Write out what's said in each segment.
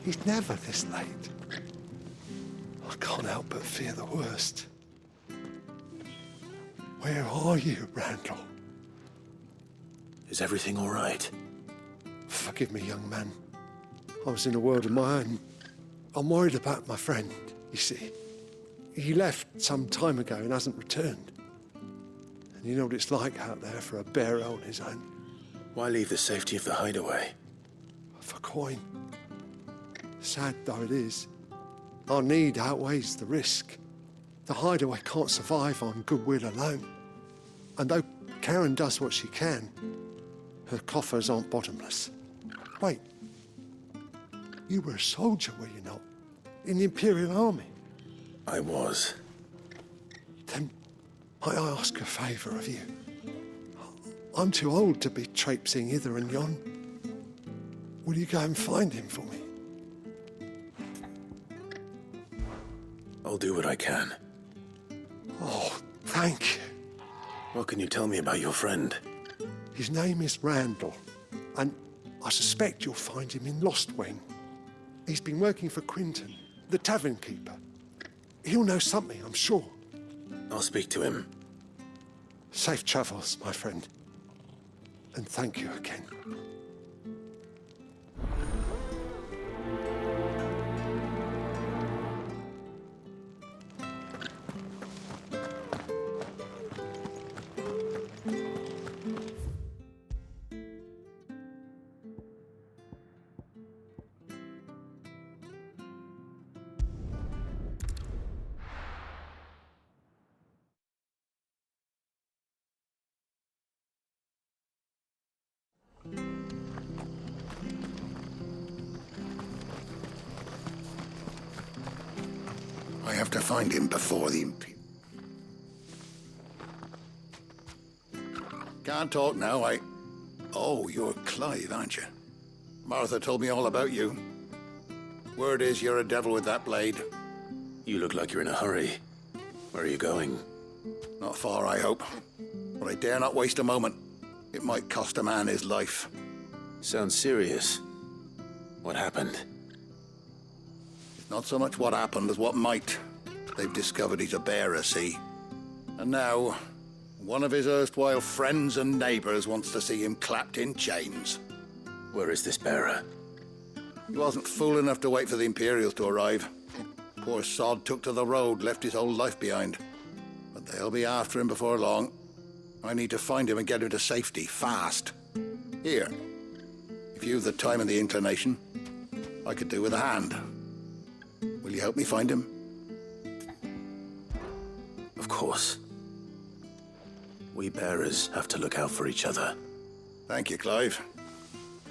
He's never this late. I can't help but fear the worst. Where are you, Randall? Is everything all right? Forgive me, young man. I was in a world of my own. I'm worried about my friend, you see. He left some time ago and hasn't returned. And you know what it's like out there for a bearer on his own. Why leave the safety of the hideaway? For coin. Sad though it is, our need outweighs the risk. The hideaway can't survive on goodwill alone. And though Karen does what she can, her coffers aren't bottomless. Wait, you were a soldier, were you not? In the Imperial Army? I was. Then might I ask a favour of you? I'm too old to be traipsing hither and yon. Will you go and find him for me? I'll do what I can. Oh, thank you. What can you tell me about your friend? His name is Randall, and I suspect you'll find him in Lost Wing. He's been working for Quinton, the tavern keeper. He'll know something, I'm sure. I'll speak to him. Safe travels, my friend. And thank you again. I have to find him before the Can't talk now, Oh, you're Clive, aren't you? Martha told me all about you. Word is you're a devil with that blade. You look like you're in a hurry. Where are you going? Not far, I hope. But I dare not waste a moment. It might cost a man his life. Sounds serious. What happened? It's not so much what happened as what might. They've discovered he's a bearer, see? And now, one of his erstwhile friends and neighbours wants to see him clapped in chains. Where is this bearer? He wasn't fool enough to wait for the Imperials to arrive. Poor sod took to the road, left his whole life behind. But they'll be after him before long. I need to find him and get him to safety, fast. Here, if you've the time and the inclination, I could do with a hand. Will you help me find him? Of course. We bearers have to look out for each other. Thank you, Clive.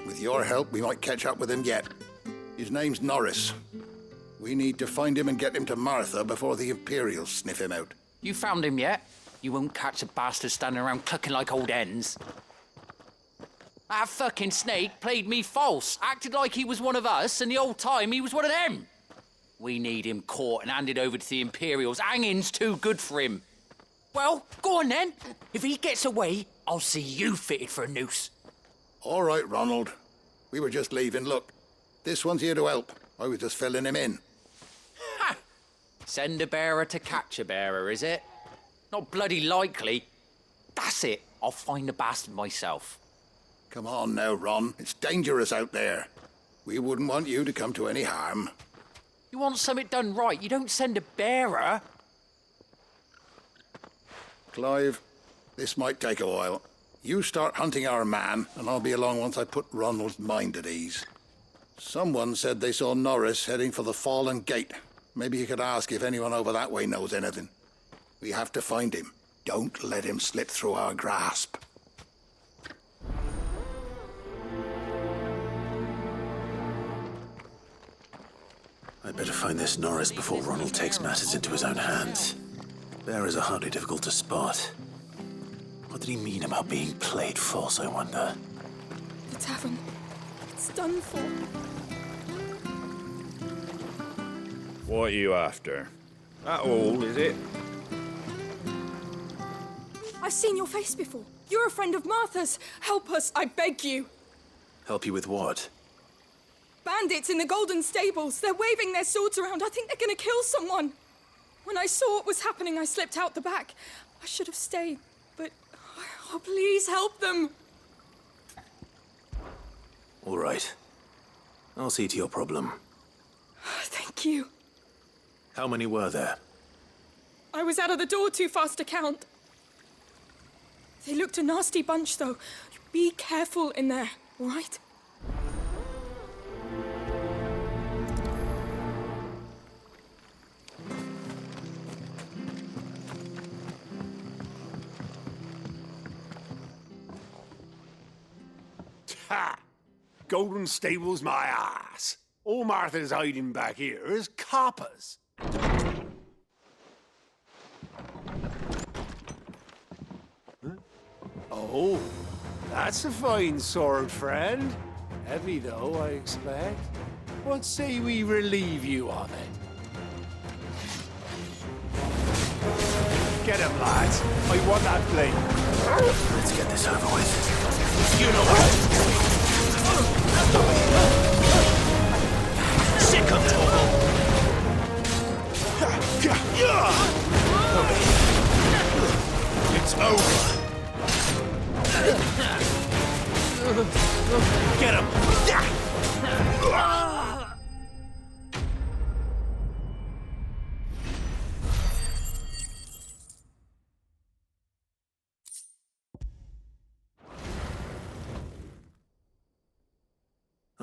With your help, we might catch up with him yet. His name's Norris. We need to find him and get him to Martha before the Imperials sniff him out. You found him yet? You won't catch a bastard standing around clucking like old hens. That fucking snake played me false, acted like he was one of us, and the whole time he was one of them. We need him caught and handed over to the Imperials. Hanging's too good for him. Well, go on then. If he gets away, I'll see you fitted for a noose. All right, Ronald. We were just leaving. Look, this one's here to help. I was just filling him in. Ha! Send a bearer to catch a bearer, is it? Not bloody likely. That's it. I'll find the bastard myself. Come on now, Ron. It's dangerous out there. We wouldn't want you to come to any harm. You want something done right, you don't send a bearer. Clive, this might take a while. You start hunting our man, and I'll be along once I put Ronald's mind at ease. Someone said they saw Norris heading for the Fallen Gate. Maybe you could ask if anyone over that way knows anything. We have to find him. Don't let him slip through our grasp. I'd better find this Norris before Ronald takes matters into his own hands. Bearers are hardly difficult to spot. What did he mean about being played false, I wonder? The tavern. It's done for. What are you after? That all, is it? I've seen your face before. You're a friend of Martha's. Help us, I beg you. Help you with what? bandits in the Golden Stables. They're waving their swords around. I think they're gonna kill someone. When I saw what was happening, I slipped out the back. I should have stayed, but... Oh, please help them. All right. I'll see to your problem. Thank you. How many were there? I was out of the door too fast to count. They looked a nasty bunch, though. Be careful in there, all right? Ha! Golden Stables my ass. All Martha's hiding back here is coppers. Huh? Oh, that's a fine sword, friend. Heavy, though, I expect. What say we relieve you of it? Get him, lads. I want that blade. Let's get this over with. You know what? Sick of trouble. It's over. Get him.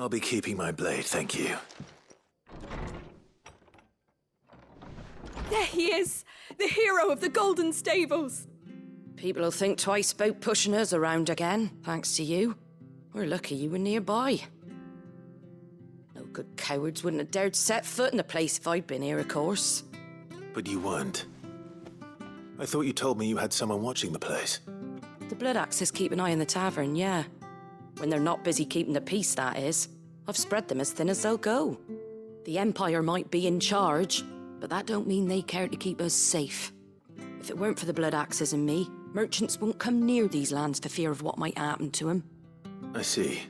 I'll be keeping my blade, thank you. There he is, the hero of the Golden Stables. People will think twice about pushing us around again, thanks to you. We're lucky you were nearby. No good cowards wouldn't have dared set foot in the place if I'd been here, of course. But you weren't. I thought you told me you had someone watching the place. The Blood Axes keep an eye on the tavern, yeah. When they're not busy keeping the peace, that is. I've spread them as thin as they'll go. The Empire might be in charge, but that don't mean they care to keep us safe. If it weren't for the Blood Axes and me, merchants won't come near these lands for fear of what might happen to them. I see.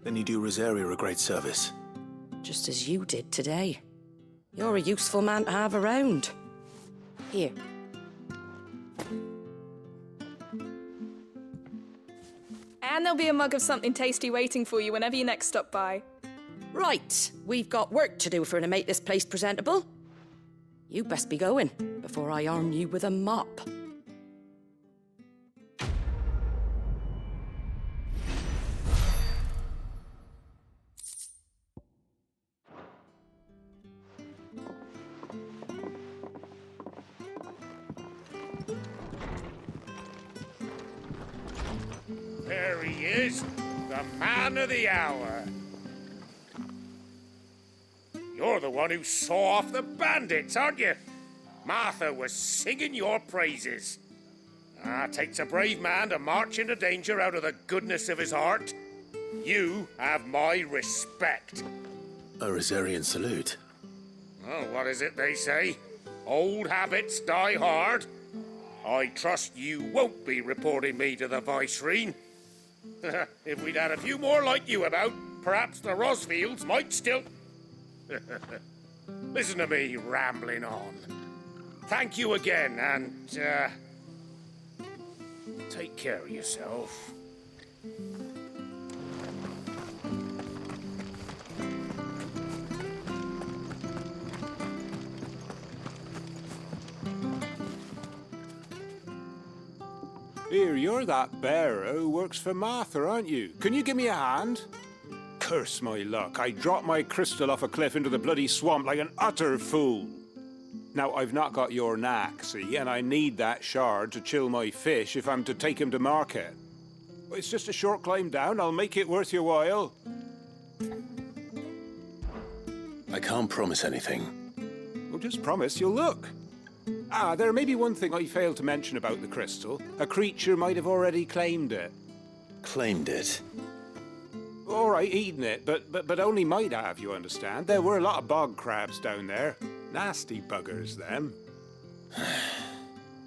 Then you do Rosaria a great service. Just as you did today. You're a useful man to have around. Here. And there'll be a mug of something tasty waiting for you whenever you next stop by. Right, we've got work to do for to make this place presentable. You best be going, before I arm you with a mop. There he is, the man of the hour. You're the one who saw off the bandits, aren't you? Martha was singing your praises. Takes a brave man to march into danger out of the goodness of his heart. You have my respect. A Rosarian salute. Oh, what is it they say? Old habits die hard. I trust you won't be reporting me to the Viceroy. If we'd had a few more like you about, perhaps the Rosfields might still... Listen to me rambling on. Thank you again, and, take care of yourself. Here, you're that bearer who works for Martha, aren't you? Can you give me a hand? Curse my luck. I dropped my crystal off a cliff into the bloody swamp like an utter fool. Now, I've not got your knack, see, and I need that shard to chill my fish if I'm to take him to market. It's just a short climb down. I'll make it worth your while. I can't promise anything. Well, just promise you'll look. There may be one thing I failed to mention about the crystal. A creature might have already claimed it. Claimed it? All right, eaten it, but only might have, you understand. There were a lot of bog crabs down there. Nasty buggers, them.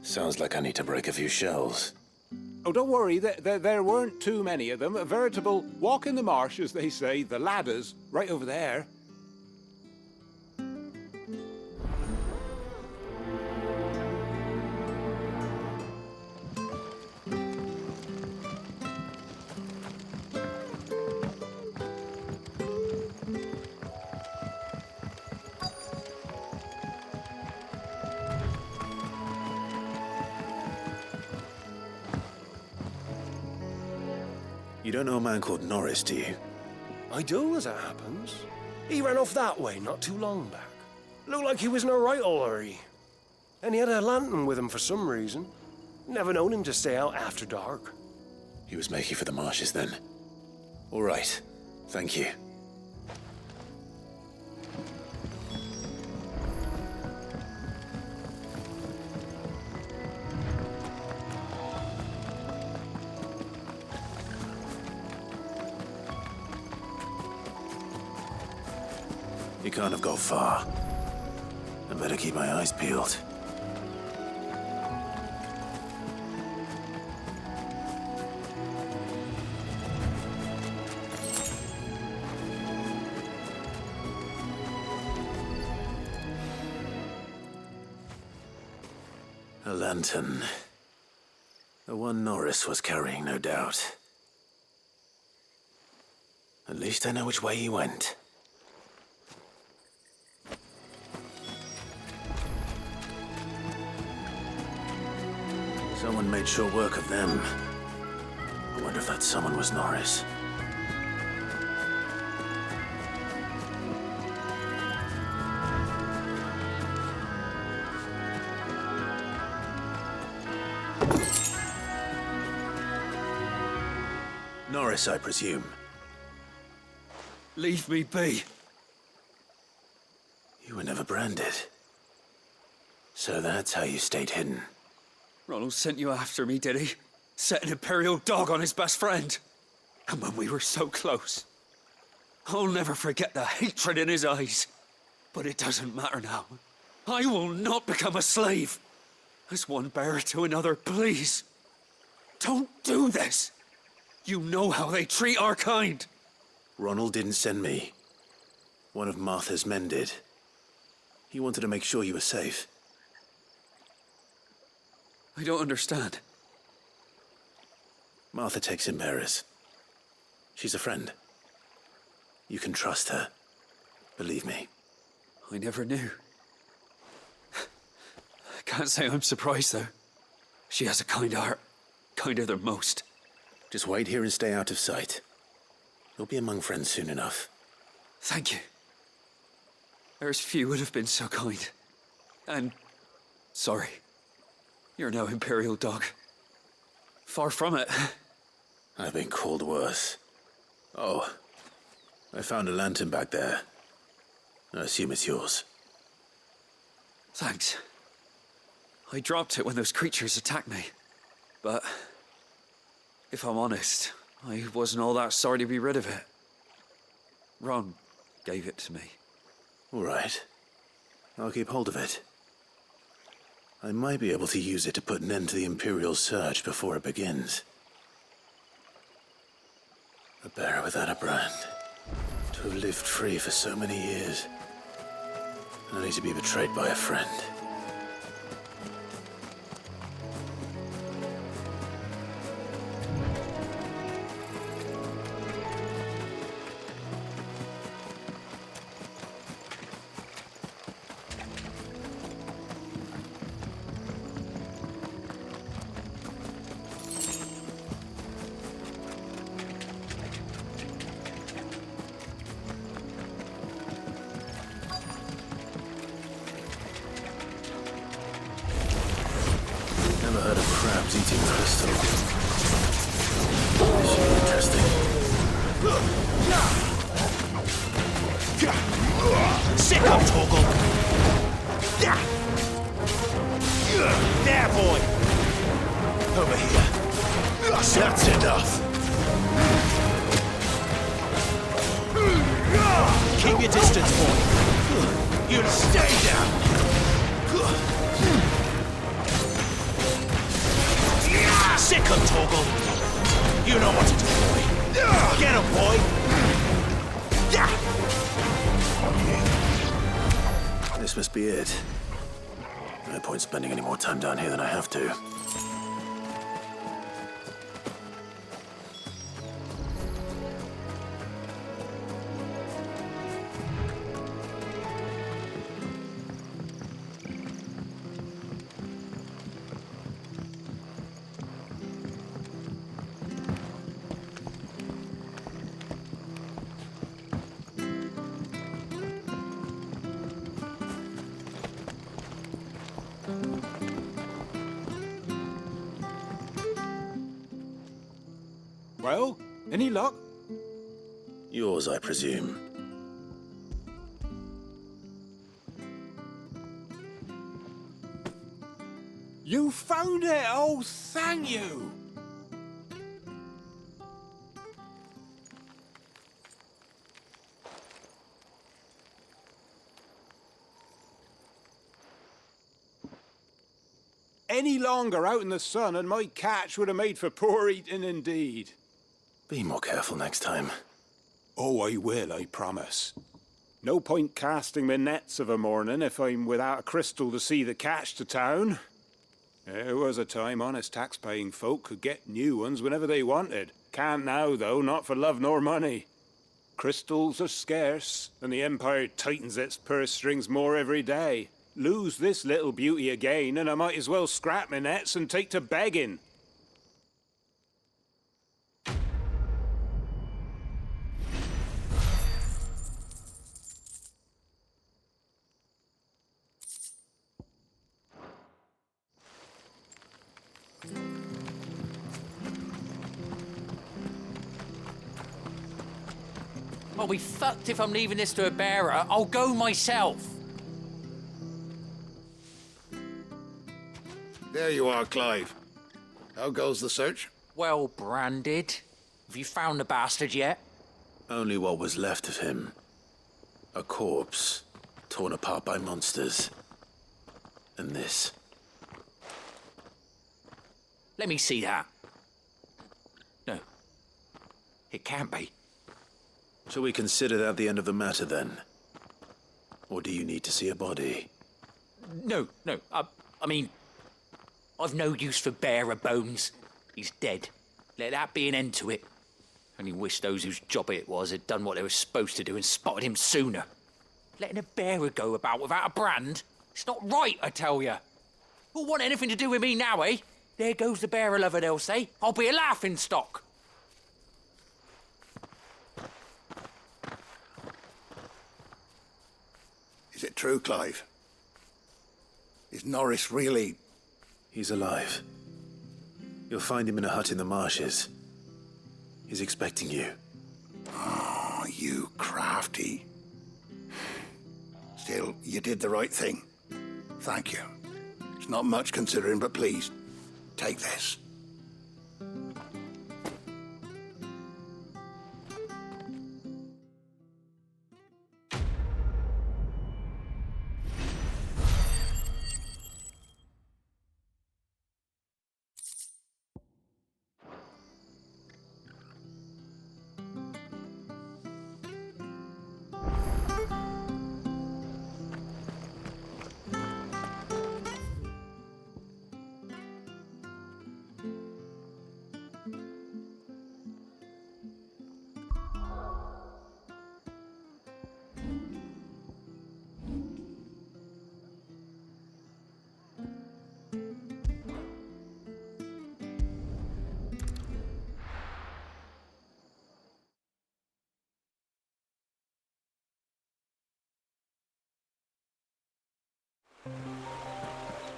Sounds like I need to break a few shells. Oh, don't worry, there weren't too many of them. A veritable walk in the marsh, as they say, the ladders, right over there. You don't know a man called Norris, do you? I do, as it happens. He ran off that way not too long back. Looked like he was in a right old hurry. And he had a lantern with him for some reason. Never known him to stay out after dark. He was making for the marshes then. All right. Thank you. You can't have got far. I better keep my eyes peeled. A lantern. The one Norris was carrying, no doubt. At least I know which way he went. Someone made sure work of them. I wonder if that someone was Norris. Norris, I presume. Leave me be. You were never branded. So that's how you stayed hidden. Ronald sent you after me, did he? Set an Imperial dog on his best friend. And when we were so close. I'll never forget the hatred in his eyes. But it doesn't matter now. I will not become a slave. As one bearer to another, please. Don't do this. You know how they treat our kind. Ronald didn't send me. One of Martha's men did. He wanted to make sure you were safe. I don't understand. Martha takes in bearers. She's a friend. You can trust her. Believe me. I never knew. I can't say I'm surprised, though. She has a kind heart. Kinder than most. Just wait here and stay out of sight. You'll be among friends soon enough. Thank you. There's few would have been so kind. And sorry. You're no Imperial dog. Far from it. I've been called worse. Oh, I found a lantern back there. I assume it's yours. Thanks. I dropped it when those creatures attacked me. But if I'm honest, I wasn't all that sorry to be rid of it. Ron gave it to me. All right. I'll keep hold of it. I might be able to use it to put an end to the Imperial search before it begins. A bearer without a brand. To have lived free for so many years. Only to be betrayed by a friend. Never heard of crabs eating crystal. This should be interesting. Sick up, Torgal! There, boy! Over here. That's enough! Keep your distance, boy! You'll stay down! Sick up, Torgal. You know what to do, boy. Get him, boy. Yeah. This must be it. No point spending any more time down here than I have to. Well, any luck? Yours, I presume. You found it! Oh, thank you! Any longer out in the sun and my catch would have made for poor eating indeed. Be more careful next time. Oh, I will, I promise. No point casting my nets of a morning if I'm without a crystal to see the catch to town. There was a time honest tax-paying folk could get new ones whenever they wanted. Can't now, though, not for love nor money. Crystals are scarce, and the Empire tightens its purse strings more every day. Lose this little beauty again, and I might as well scrap my nets and take to begging. I'll be fucked if I'm leaving this to a bearer. I'll go myself. There you are, Clive. How goes the search? Well branded. Have you found the bastard yet? Only what was left of him. A corpse, torn apart by monsters. And this. Let me see that. No. It can't be. Shall we consider that the end of the matter, then? Or do you need to see a body? No. I mean, I've no use for bearer bones. He's dead. Let that be an end to it. Only wish those whose job it was had done what they were supposed to do and spotted him sooner. Letting a bearer go about without a brand? It's not right, I tell you. Who'll want anything to do with me now, eh? There goes the bearer lover, they'll say. I'll be a laughing stock. Is it true, Clive? Is Norris really... He's alive. You'll find him in a hut in the marshes. He's expecting you. Oh, you crafty. Still, you did the right thing. Thank you. It's not much considering, but please, take this.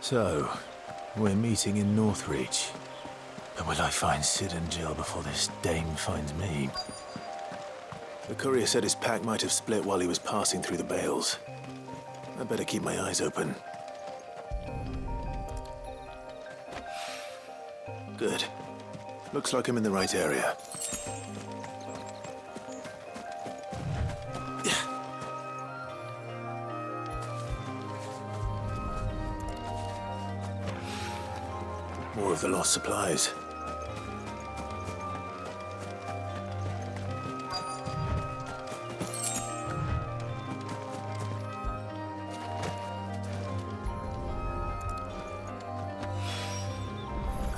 So, we're meeting in Northreach. But will I find Sid and Jill before this dame finds me? The courier said his pack might have split while he was passing through the bales. I better keep my eyes open. Good. Looks like I'm in the right area. More of the lost supplies.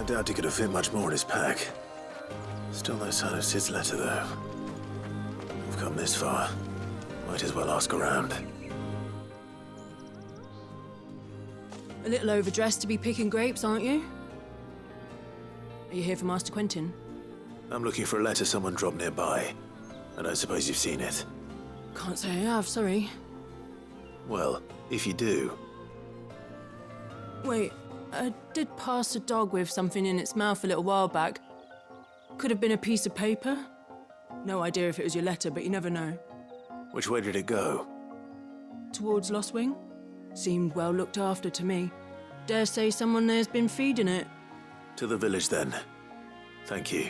doubt he could have fit much more in his pack. Still no sign of Sid's letter, though. We've come this far. Might as well ask around. A little overdressed to be picking grapes, aren't you? Are you here for Master Quentin? I'm looking for a letter someone dropped nearby. I don't suppose you've seen it. Can't say I have, sorry. Well, if you do... Wait, I did pass a dog with something in its mouth a little while back. Could have been a piece of paper. No idea if it was your letter, but you never know. Which way did it go? Towards Lost Wing? Seemed well looked after to me. Dare say someone there's been feeding it. To the village, then. Thank you.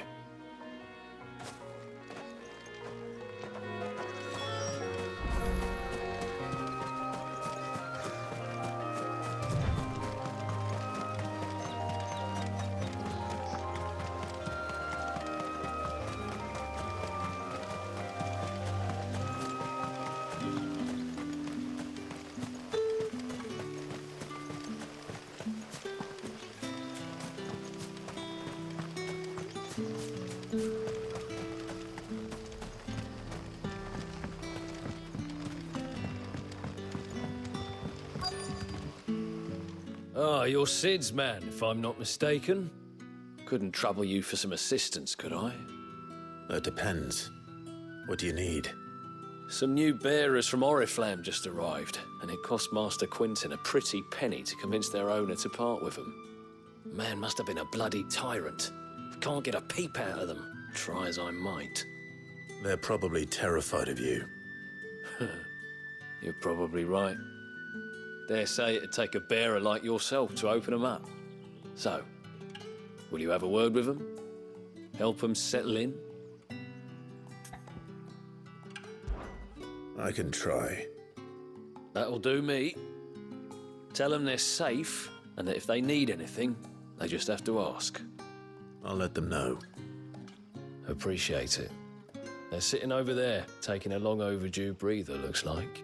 Ah, you're Sid's man, if I'm not mistaken. Couldn't trouble you for some assistance, could I? That depends. What do you need? Some new bearers from Oriflamme just arrived, and it cost Master Quentin a pretty penny to convince their owner to part with them. Man must have been a bloody tyrant. Can't get a peep out of them, try as I might. They're probably terrified of you. You're probably right. Dare say it'd take a bearer like yourself to open them up. So, will you have a word with them? Help them settle in? I can try. That'll do me. Tell them they're safe, and that if they need anything, they just have to ask. I'll let them know. Appreciate it. They're sitting over there, taking a long overdue breather, looks like.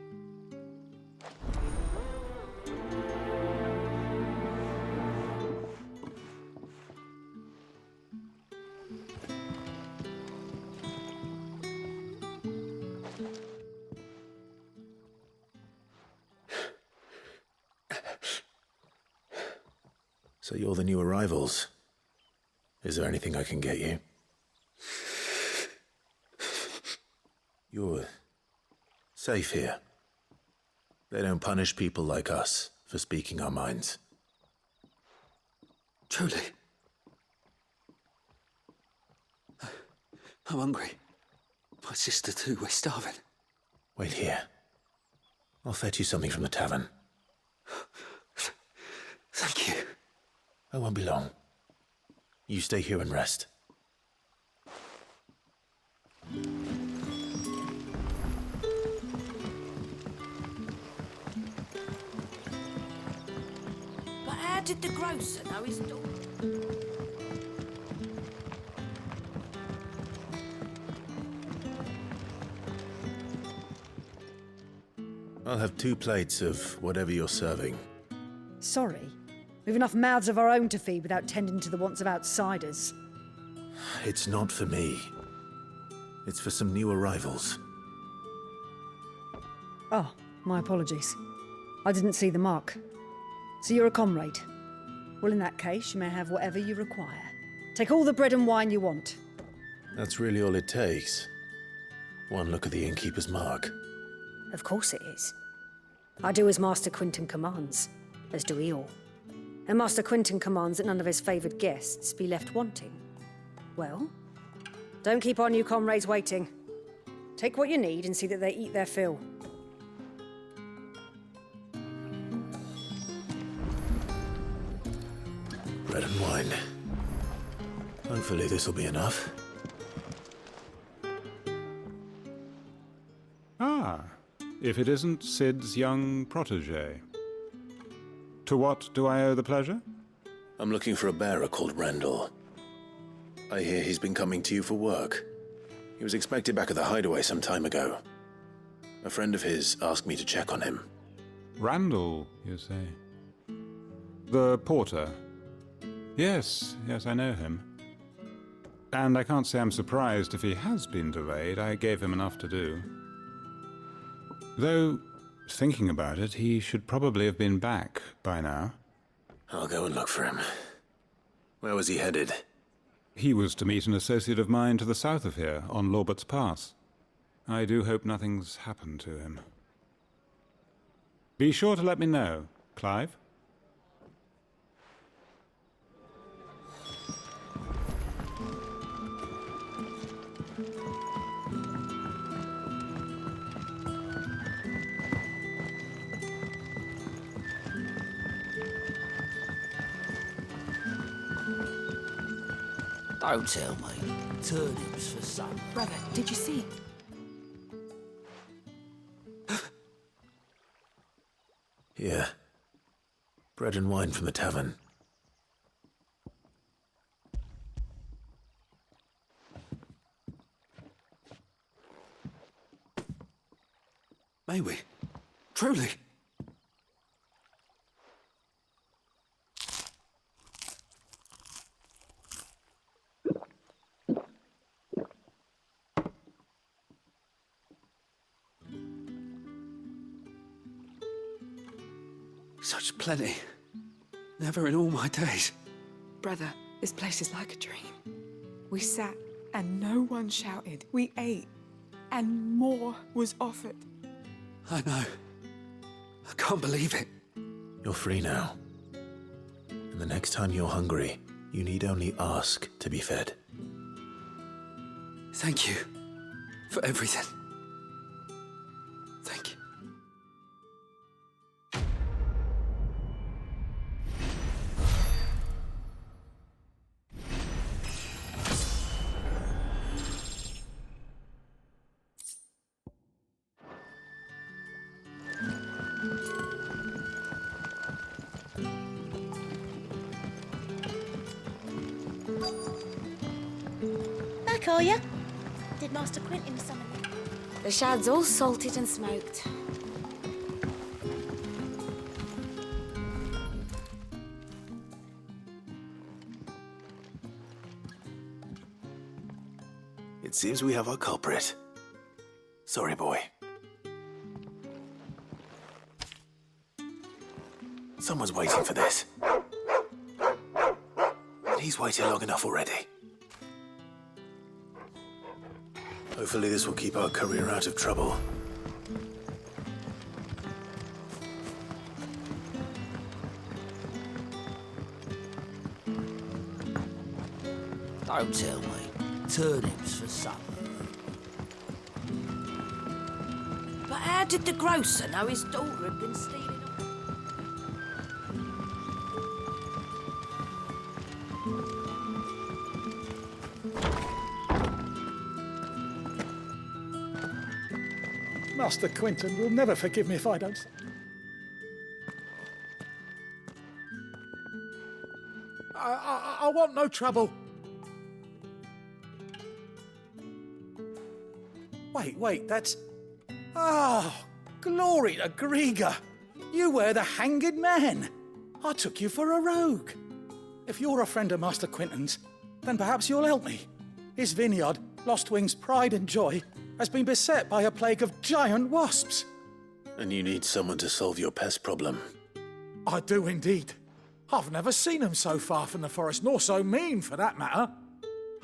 So you're the new arrivals. Is there anything I can get you? You're safe here. They don't punish people like us for speaking our minds. Truly. I'm hungry. My sister too, we're starving. Wait here. I'll fetch you something from the tavern. Thank you. I won't be long. You stay here and rest. But how did the grocer know his dog? I'll have 2 plates of whatever you're serving. Sorry. We've enough mouths of our own to feed without tending to the wants of outsiders. It's not for me. It's for some new arrivals. Oh, my apologies. I didn't see the mark. So you're a comrade? Well, in that case, you may have whatever you require. Take all the bread and wine you want. That's really all it takes. One look at the innkeeper's mark. Of course it is. I do as Master Quentin commands, as do we all. And Master Quentin commands that none of his favoured guests be left wanting. Well, don't keep our new comrades waiting. Take what you need and see that they eat their fill. Bread and wine. Hopefully this'll be enough. Ah, if it isn't Sid's young protege. To what do I owe the pleasure? I'm looking for a bearer called Randall. I hear he's been coming to you for work. He was expected back at the hideaway some time ago. A friend of his asked me to check on him. Randall, you say? The porter? Yes, I know him. And I can't say I'm surprised if he has been delayed. I gave him enough to do. Though, thinking about it, he should probably have been back by now. I'll go and look for him. Where was he headed? He was to meet an associate of mine to the south of here, on Lorbert's Pass. I do hope nothing's happened to him. Be sure to let me know, Clive. Don't tell me. Turnips for supper. Brother, did you see? Here. Bread and wine from the tavern. May we? Truly? Such plenty. Never in all my days. Brother, this place is like a dream. We sat and no one shouted. We ate and more was offered. I know. I can't believe it. You're free now. And the next time you're hungry, you need only ask to be fed. Thank you for everything. Thank you. Back, are you? Did Master Quentin summon you? The shad's all salted and smoked. It seems we have our culprit. Sorry, boy. Someone's waiting for this. And he's waited long enough already. Hopefully this will keep our courier out of trouble. Don't tell me. Turnips for supper. But how did the grocer know his daughter had been stealing? Master Quentin will never forgive me if I don't. I want no trouble. Wait, that's... Oh, glory to Grieger. You were the hanged man. I took you for a rogue. If you're a friend of Master Quentin's, then perhaps you'll help me. His vineyard, Lostwing's pride and joy, has been beset by a plague of giant wasps. And you need someone to solve your pest problem. I do indeed. I've never seen them so far from the forest, nor so mean, for that matter.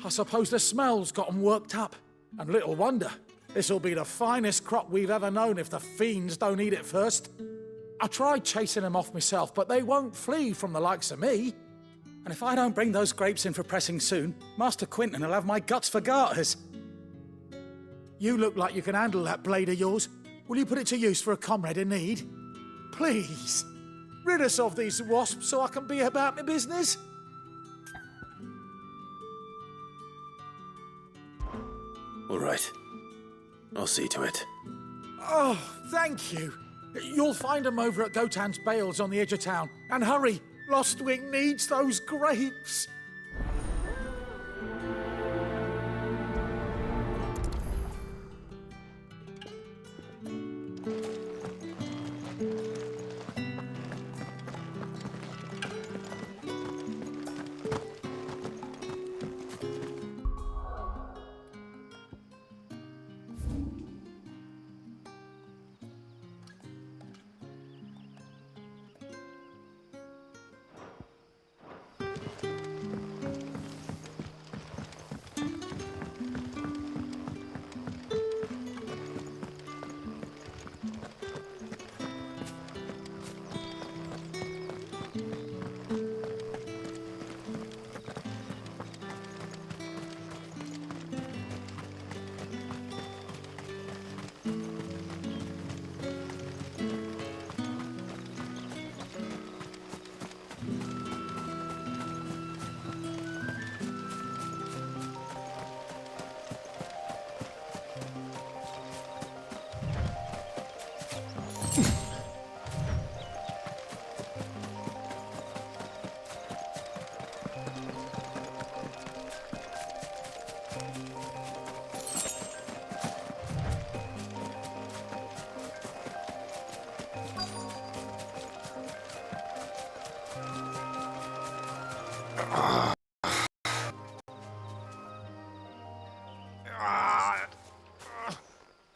I suppose the smell's got them worked up. And little wonder. This'll be the finest crop we've ever known if the fiends don't eat it first. I tried chasing them off myself, but they won't flee from the likes of me. And if I don't bring those grapes in for pressing soon, Master Quentin will have my guts for garters. You look like you can handle that blade of yours. Will you put it to use for a comrade in need? Please, rid us of these wasps so I can be about my business. All right. I'll see to it. Oh, thank you. You'll find them over at Gotan's Bales on the edge of town. And hurry, Lostwing needs those grapes.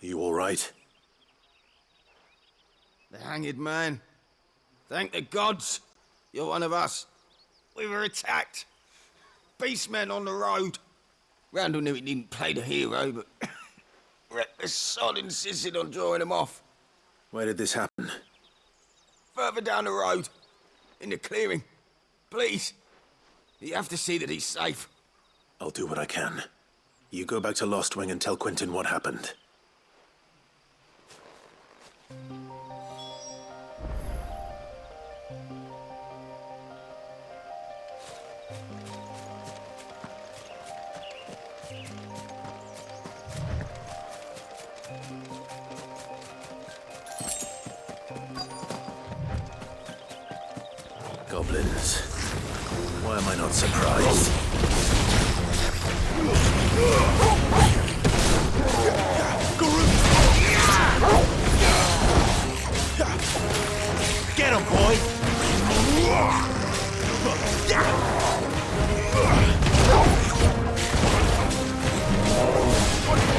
You all right? The hanged man. Thank the gods. You're one of us. We were attacked. Beastmen on the road. Randall knew he didn't play the hero, but the sod insisted on drawing him off. Where did this happen? Further down the road. In the clearing. Please. You have to see that he's safe. I'll do what I can. You go back to Lost Wing and tell Quentin what happened. Goblins. Why am I not surprised? Get him, boy!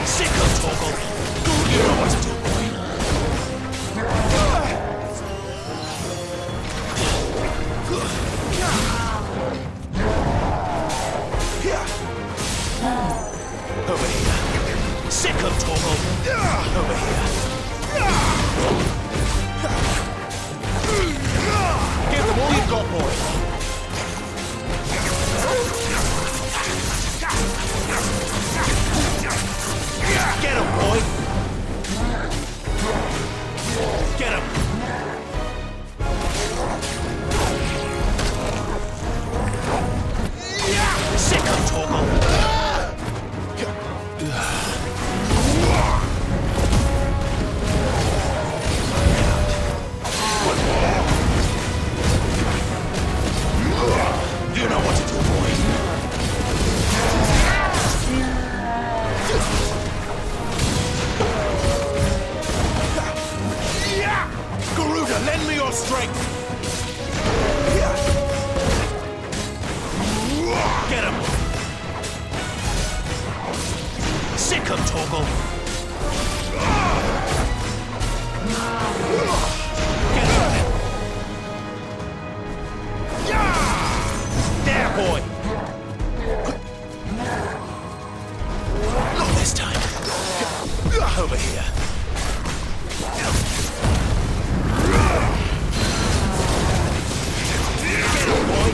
Sick of Torgal! You know what to do, boy! Over here. Sick of Torgal! Over here. Give them all you've got, boy! Get him, boy! Get him! Sick of Torgal! You know what to do, boy. Garuda, lend me your strength. Get him. Sick of Torgal. Get him. There, boy! Not this time. Over here. Get him, boy!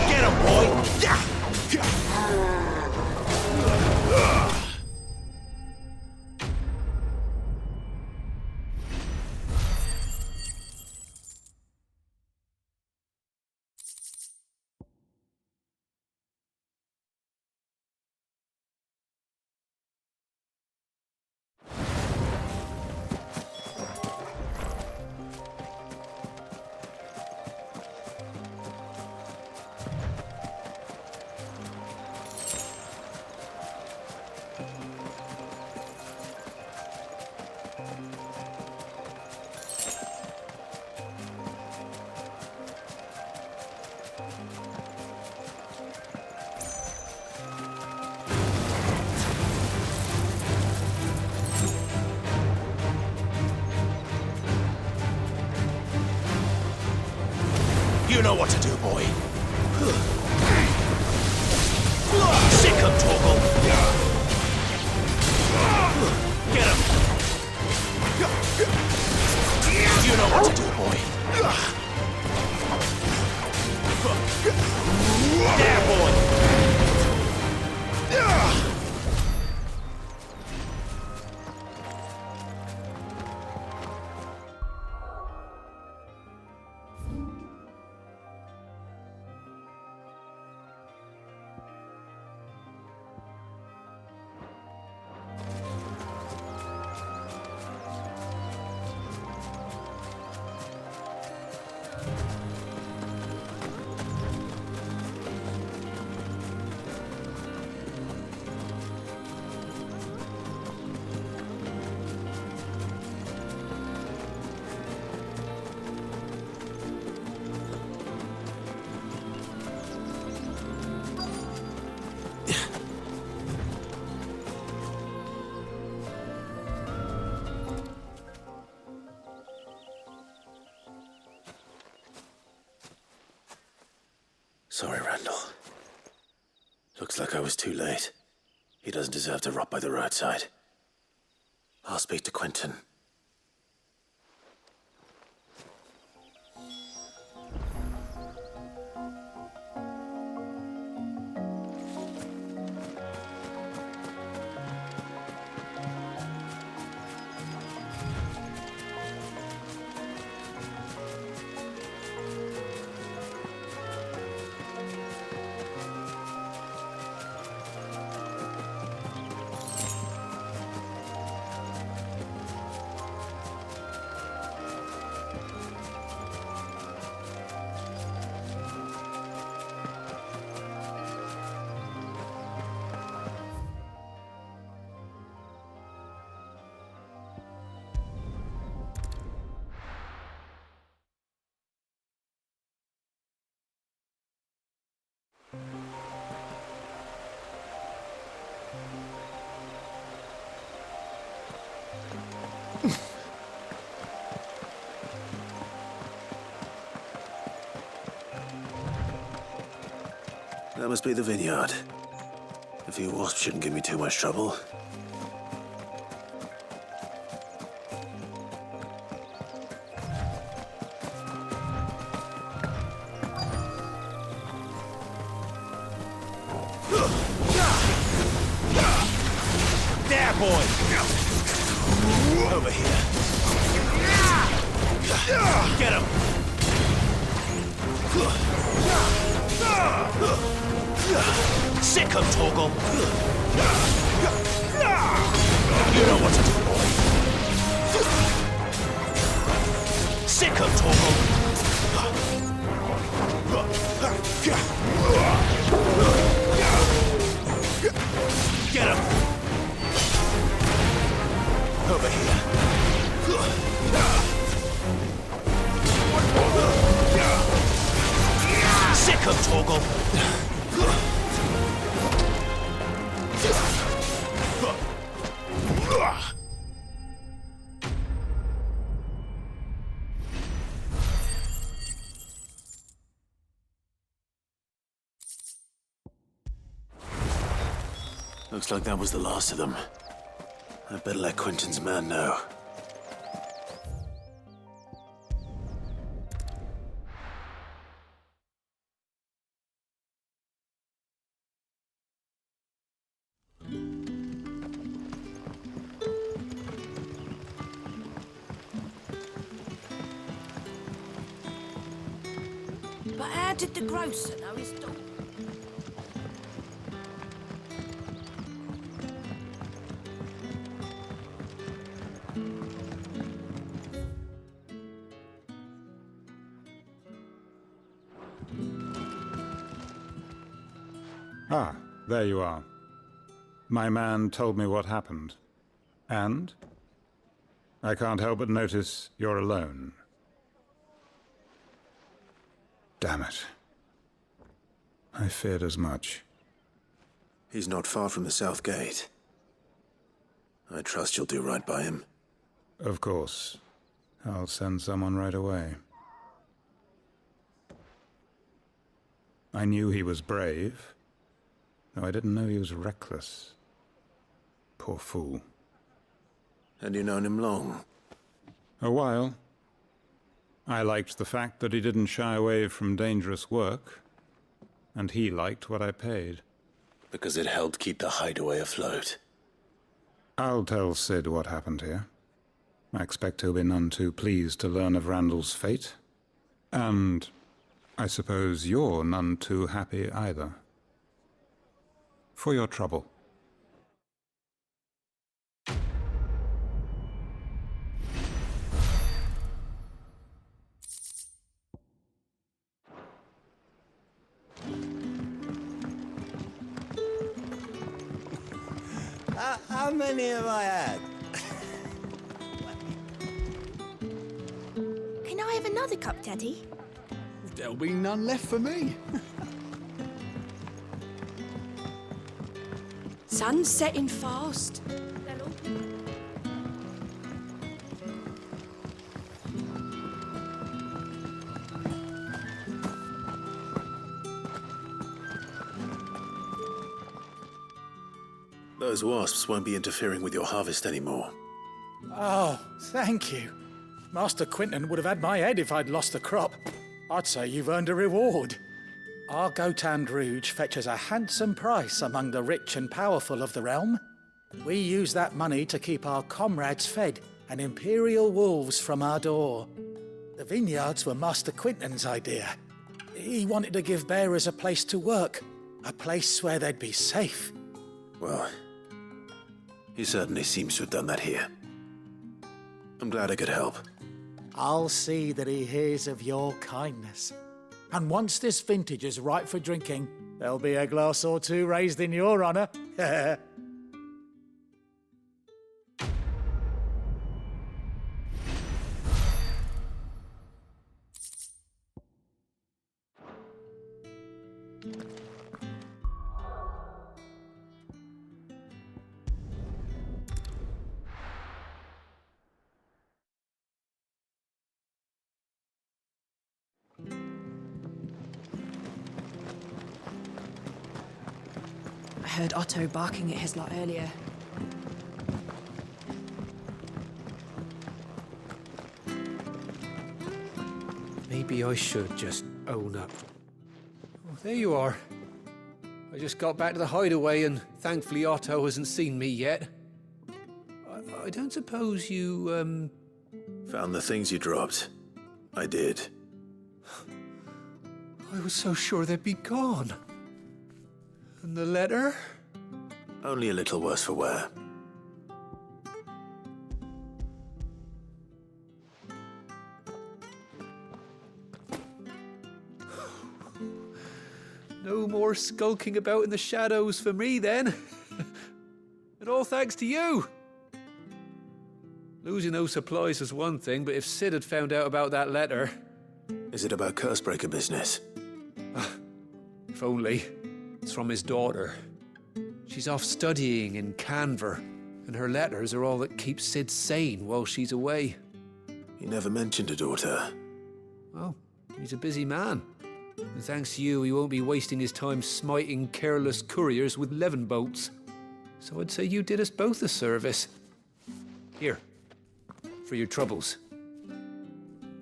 Get him, boy! You know what to do, boy. Sick of Torgal. Get him. You know what to do, boy. There, boy. Sorry, Randall. Looks like I was too late. He doesn't deserve to rot by the roadside. I'll speak to Quentin. That must be the vineyard. A few wasps shouldn't give me too much trouble. There, boy! Over here. Get him! Sick him, Torgal! You know what to do, boy! Sick him, Torgal! Get him! Over here. Sick him, Torgal! Looks like that was the last of them. I'd better let Quentin's man know. But how did the grocer know his dog? Ah, there you are. My man told me what happened. And? I can't help but notice you're alone. Damn it. I feared as much. He's not far from the south gate. I trust you'll do right by him. Of course. I'll send someone right away. I knew he was brave, though I didn't know he was reckless. Poor fool. And you known him long? A while. I liked the fact that he didn't shy away from dangerous work, and he liked what I paid. Because it helped keep the hideaway afloat. I'll tell Sid what happened here. I expect he'll be none too pleased to learn of Randall's fate. And I suppose you're none too happy either. For your trouble. How many have I had? Can I have another cup, Daddy? There'll be none left for me. Sun's setting fast. Those wasps won't be interfering with your harvest anymore. Oh, thank you. Master Quinton would have had my head if I'd lost the crop. I'd say you've earned a reward. Our Gotand Rouge fetches a handsome price among the rich and powerful of the realm. We use that money to keep our comrades fed and imperial wolves from our door. The vineyards were Master Quinton's idea. He wanted to give bearers a place to work, a place where they'd be safe. Well, he certainly seems to have done that here. I'm glad I could help. I'll see that he hears of your kindness. And once this vintage is ripe for drinking, there'll be a glass or two raised in your honour. I heard Otto barking at his lot earlier. Maybe I should just own up. Oh, there you are. I just got back to the hideaway and thankfully Otto hasn't seen me yet. I don't suppose you, Found the things you dropped. I did. I was so sure they'd be gone. And the letter? Only a little worse for wear. No more skulking about in the shadows for me, then. And all thanks to you. Losing those supplies was one thing, but if Sid had found out about that letter... Is it about Cursebreaker business? If only. It's from his daughter. She's off studying in Canver, and her letters are all that keep Sid sane while she's away. He never mentioned a daughter. Well, he's a busy man. And thanks to you, he won't be wasting his time smiting careless couriers with levin bolts. So I'd say you did us both a service. Here, for your troubles.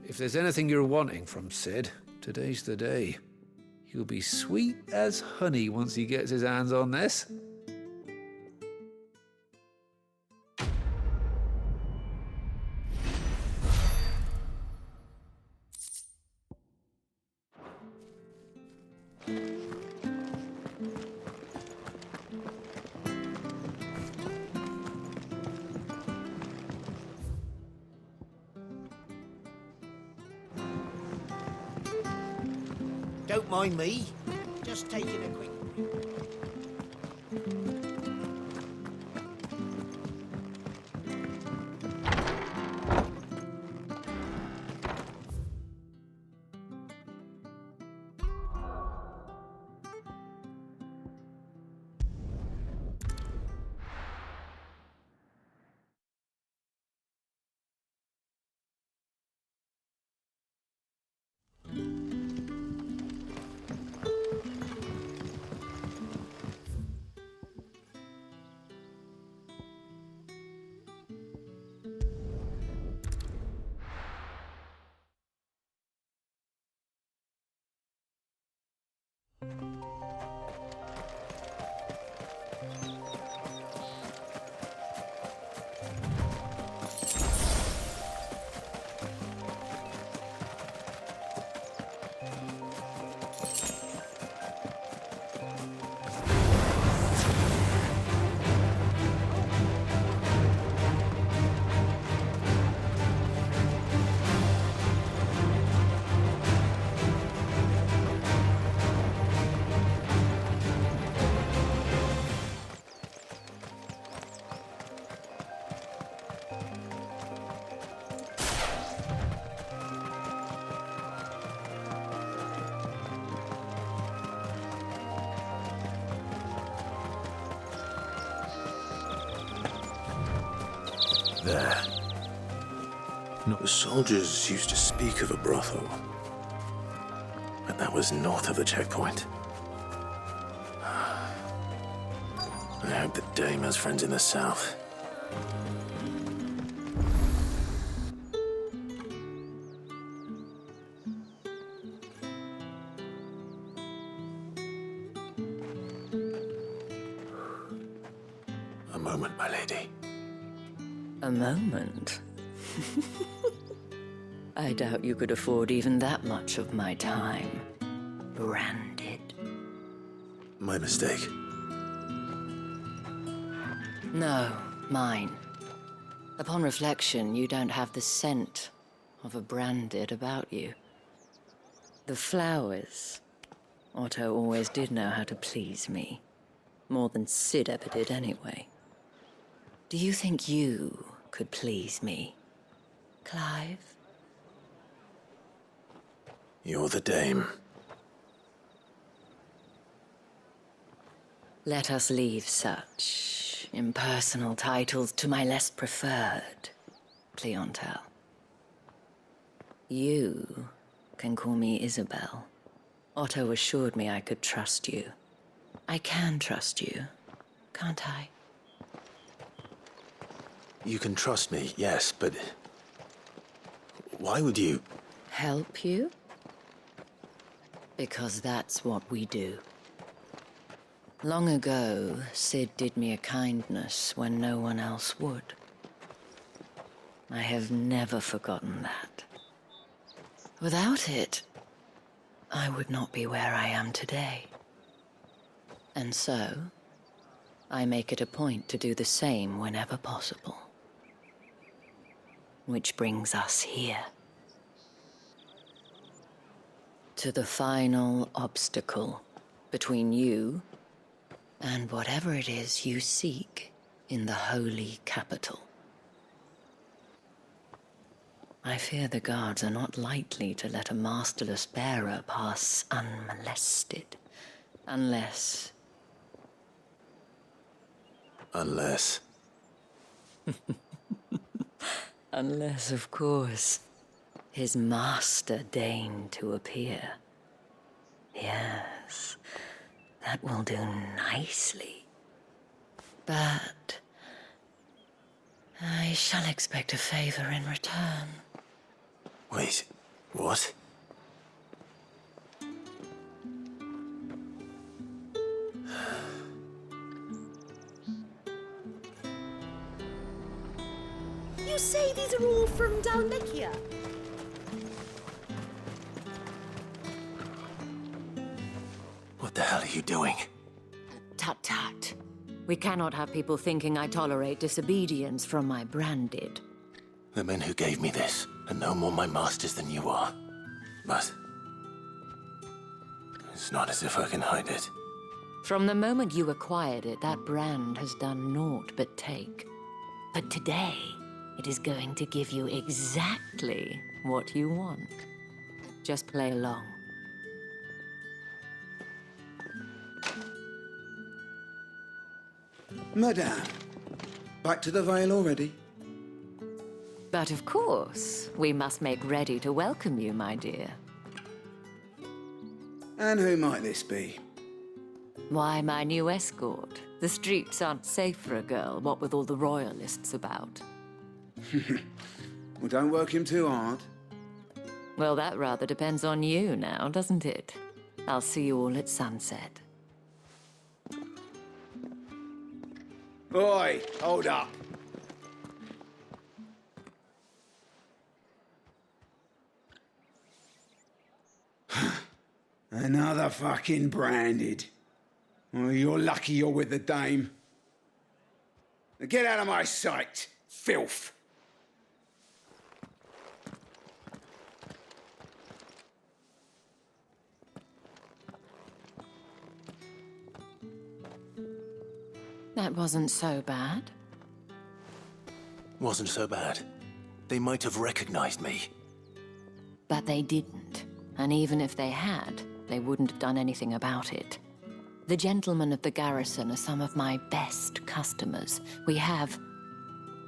If there's anything you're wanting from Sid, today's the day. He'll be sweet as honey once he gets his hands on this. Don't mind me. Just taking a quick... There. The soldiers used to speak of a brothel, but that was north of the checkpoint. I hope the dame has friends in the south. A moment, my lady. A moment? I doubt you could afford even that much of my time. Branded. My mistake. No, mine. Upon reflection, you don't have the scent of a branded about you. The flowers. Otto always did know how to please me. More than Sid ever did anyway. Do you think you could please me, Clive? You're the dame. Let us leave such impersonal titles to my less preferred clientele. You can call me Isabel. Otto assured me I could trust you. I can trust you, can't I? You can trust me, yes, but... why would you... Help you? Because that's what we do. Long ago, Sid did me a kindness when no one else would. I have never forgotten that. Without it, I would not be where I am today. And so, I make it a point to do the same whenever possible. Which brings us here. To the final obstacle between you and whatever it is you seek in the holy capital. I fear the guards are not likely to let a masterless bearer pass unmolested, unless... Unless... Unless, of course, his master deigned to appear. Yes, that will do nicely. But I shall expect a favor in return. Wait, what? You say these are all from Dalnikia? What the hell are you doing? Tut-tut. We cannot have people thinking I tolerate disobedience from my branded. The men who gave me this are no more my masters than you are. But... it's not as if I can hide it. From the moment you acquired it, that brand has done naught but take. But today, it is going to give you exactly what you want. Just play along. Madame, back to the Vale already? But of course, we must make ready to welcome you, my dear. And who might this be? Why, my new escort. The streets aren't safe for a girl, what with all the royalists about. Well, don't work him too hard. Well, that rather depends on you now, doesn't it? I'll see you all at sunset. Oi, hold up. Another fucking branded. Well, you're lucky you're with the dame. Now get out of my sight, filth. That wasn't so bad. Wasn't so bad. They might have recognized me. But they didn't. And even if they had, they wouldn't have done anything about it. The gentlemen of the garrison are some of my best customers. We have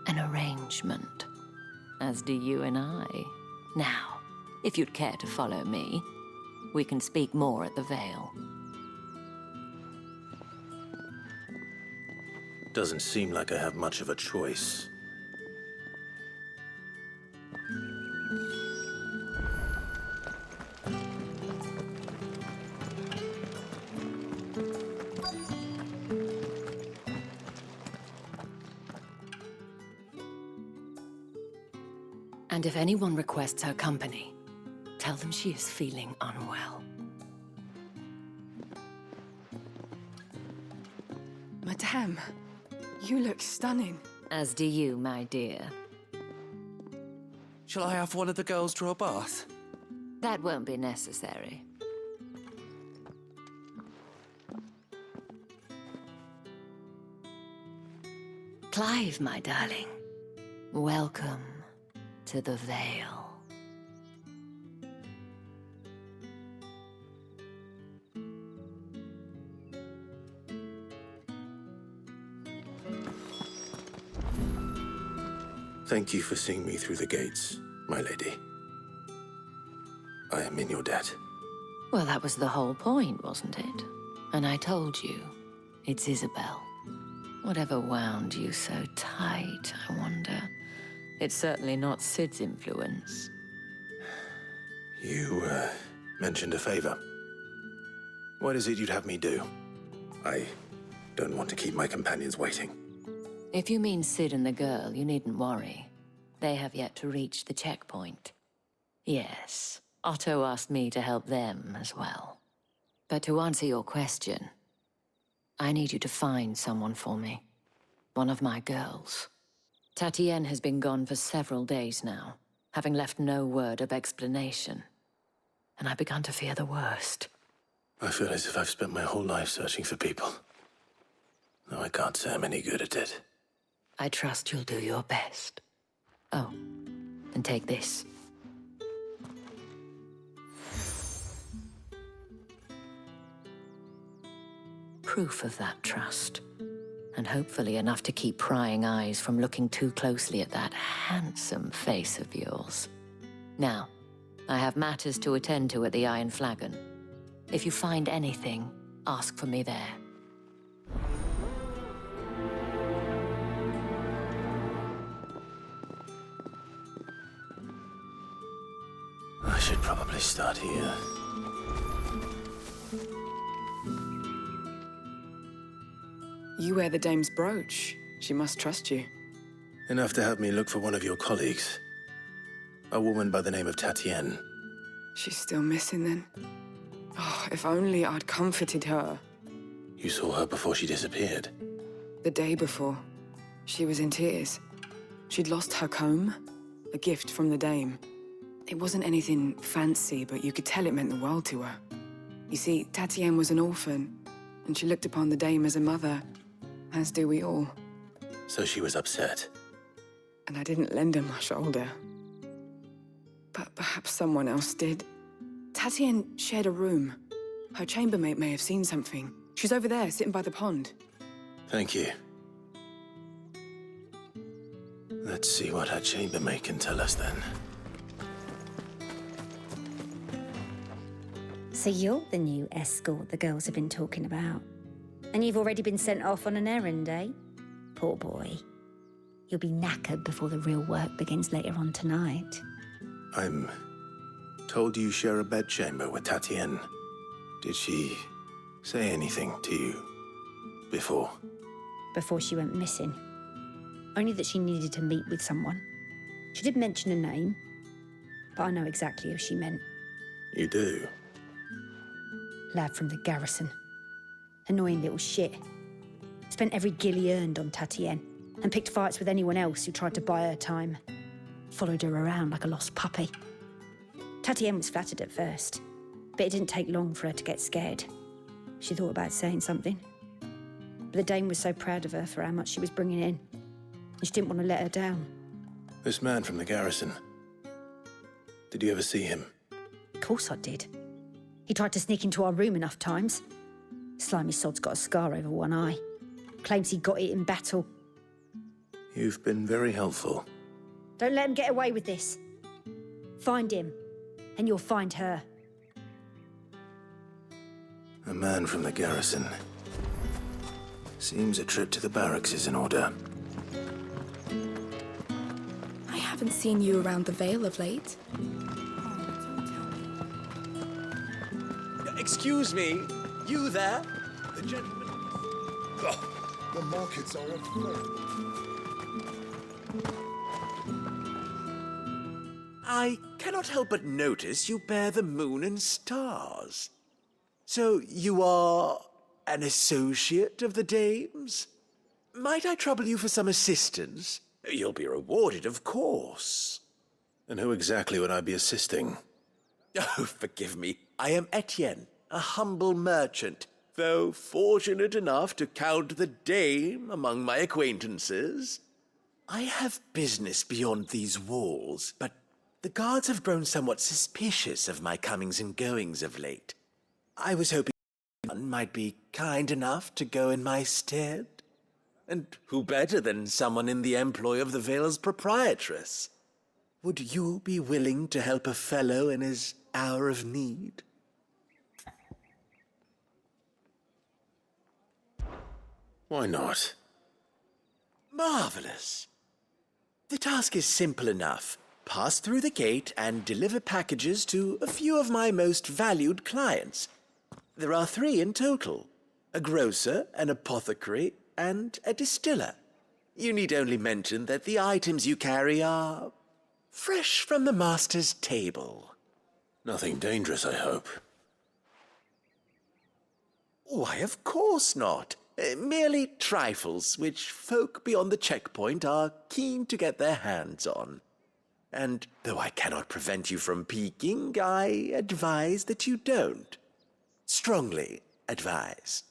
an arrangement, as do you and I. Now, if you'd care to follow me, we can speak more at the Vale. Doesn't seem like I have much of a choice. And if anyone requests her company, tell them she is feeling unwell. Madame, you look stunning. As do you, my dear. Shall I have one of the girls draw a bath? That won't be necessary. Clive, my darling. Welcome to the Vale. Thank you for seeing me through the gates, my lady. I am in your debt. Well, that was the whole point, wasn't it? And I told you, it's Isabel. Whatever wound you so tight, I wonder. It's certainly not Sid's influence. You, mentioned a favor. What is it you'd have me do? I don't want to keep my companions waiting. If you mean Sid and the girl, you needn't worry. They have yet to reach the checkpoint. Yes, Otto asked me to help them as well. But to answer your question, I need you to find someone for me. One of my girls. Tatienne has been gone for several days now, having left no word of explanation. And I've begun to fear the worst. I feel as if I've spent my whole life searching for people. Though I can't say I'm any good at it. I trust you'll do your best. Oh, and take this. Proof of that trust. And hopefully enough to keep prying eyes from looking too closely at that handsome face of yours. Now, I have matters to attend to at the Iron Flagon. If you find anything, ask for me there. I should probably start here. You wear the dame's brooch. She must trust you. Enough to have me look for one of your colleagues. A woman by the name of Tatienne. She's still missing then. Oh, if only I'd comforted her. You saw her before she disappeared. The day before, she was in tears. She'd lost her comb, a gift from the dame. It wasn't anything fancy, but you could tell it meant the world to her. You see, Tatienne was an orphan, and she looked upon the dame as a mother, as do we all. So she was upset. And I didn't lend her my shoulder. But perhaps someone else did. Tatienne shared a room. Her chambermaid may have seen something. She's over there, sitting by the pond. Thank you. Let's see what her chambermaid can tell us then. So you're the new escort the girls have been talking about. And you've already been sent off on an errand, eh? Poor boy. You'll be knackered before the real work begins later on tonight. I'm told you share a bedchamber with Tatienne. Did she say anything to you before? Before she went missing. Only that she needed to meet with someone. She did mention a name, but I know exactly who she meant. You do? Lad from the garrison. Annoying little shit. Spent every gil he earned on Tatienne and picked fights with anyone else who tried to buy her time. Followed her around like a lost puppy. Tatienne was flattered at first, but it didn't take long for her to get scared. She thought about saying something. But the dame was so proud of her for how much she was bringing in, and she didn't want to let her down. This man from the garrison. Did you ever see him? Of course I did. He tried to sneak into our room enough times. Slimy sod's got a scar over one eye. Claims he got it in battle. You've been very helpful. Don't let him get away with this. Find him, and you'll find her. A man from the garrison. Seems a trip to the barracks is in order. I haven't seen you around the Vale of late. Excuse me, you there? The gentleman... Oh, the markets are afloat. I cannot help but notice you bear the moon and stars. So you are an associate of the dames? Might I trouble you for some assistance? You'll be rewarded, of course. And who exactly would I be assisting? Oh, forgive me. I am Etienne, a humble merchant, though fortunate enough to count the dame among my acquaintances. I have business beyond these walls, but the guards have grown somewhat suspicious of my comings and goings of late. I was hoping one might be kind enough to go in my stead. And who better than someone in the employ of the Vale's proprietress? Would you be willing to help a fellow in his hour of need? Why not? Marvelous. The task is simple enough. Pass through the gate and deliver packages to a few of my most valued clients. There are 3 in total: a grocer, an apothecary, and a distiller. You need only mention that the items you carry are fresh from the master's table. Nothing dangerous, I hope. Why, of course not. Merely trifles which folk beyond the checkpoint are keen to get their hands on. And though I cannot prevent you from peeking, I advise that you don't. Strongly advise.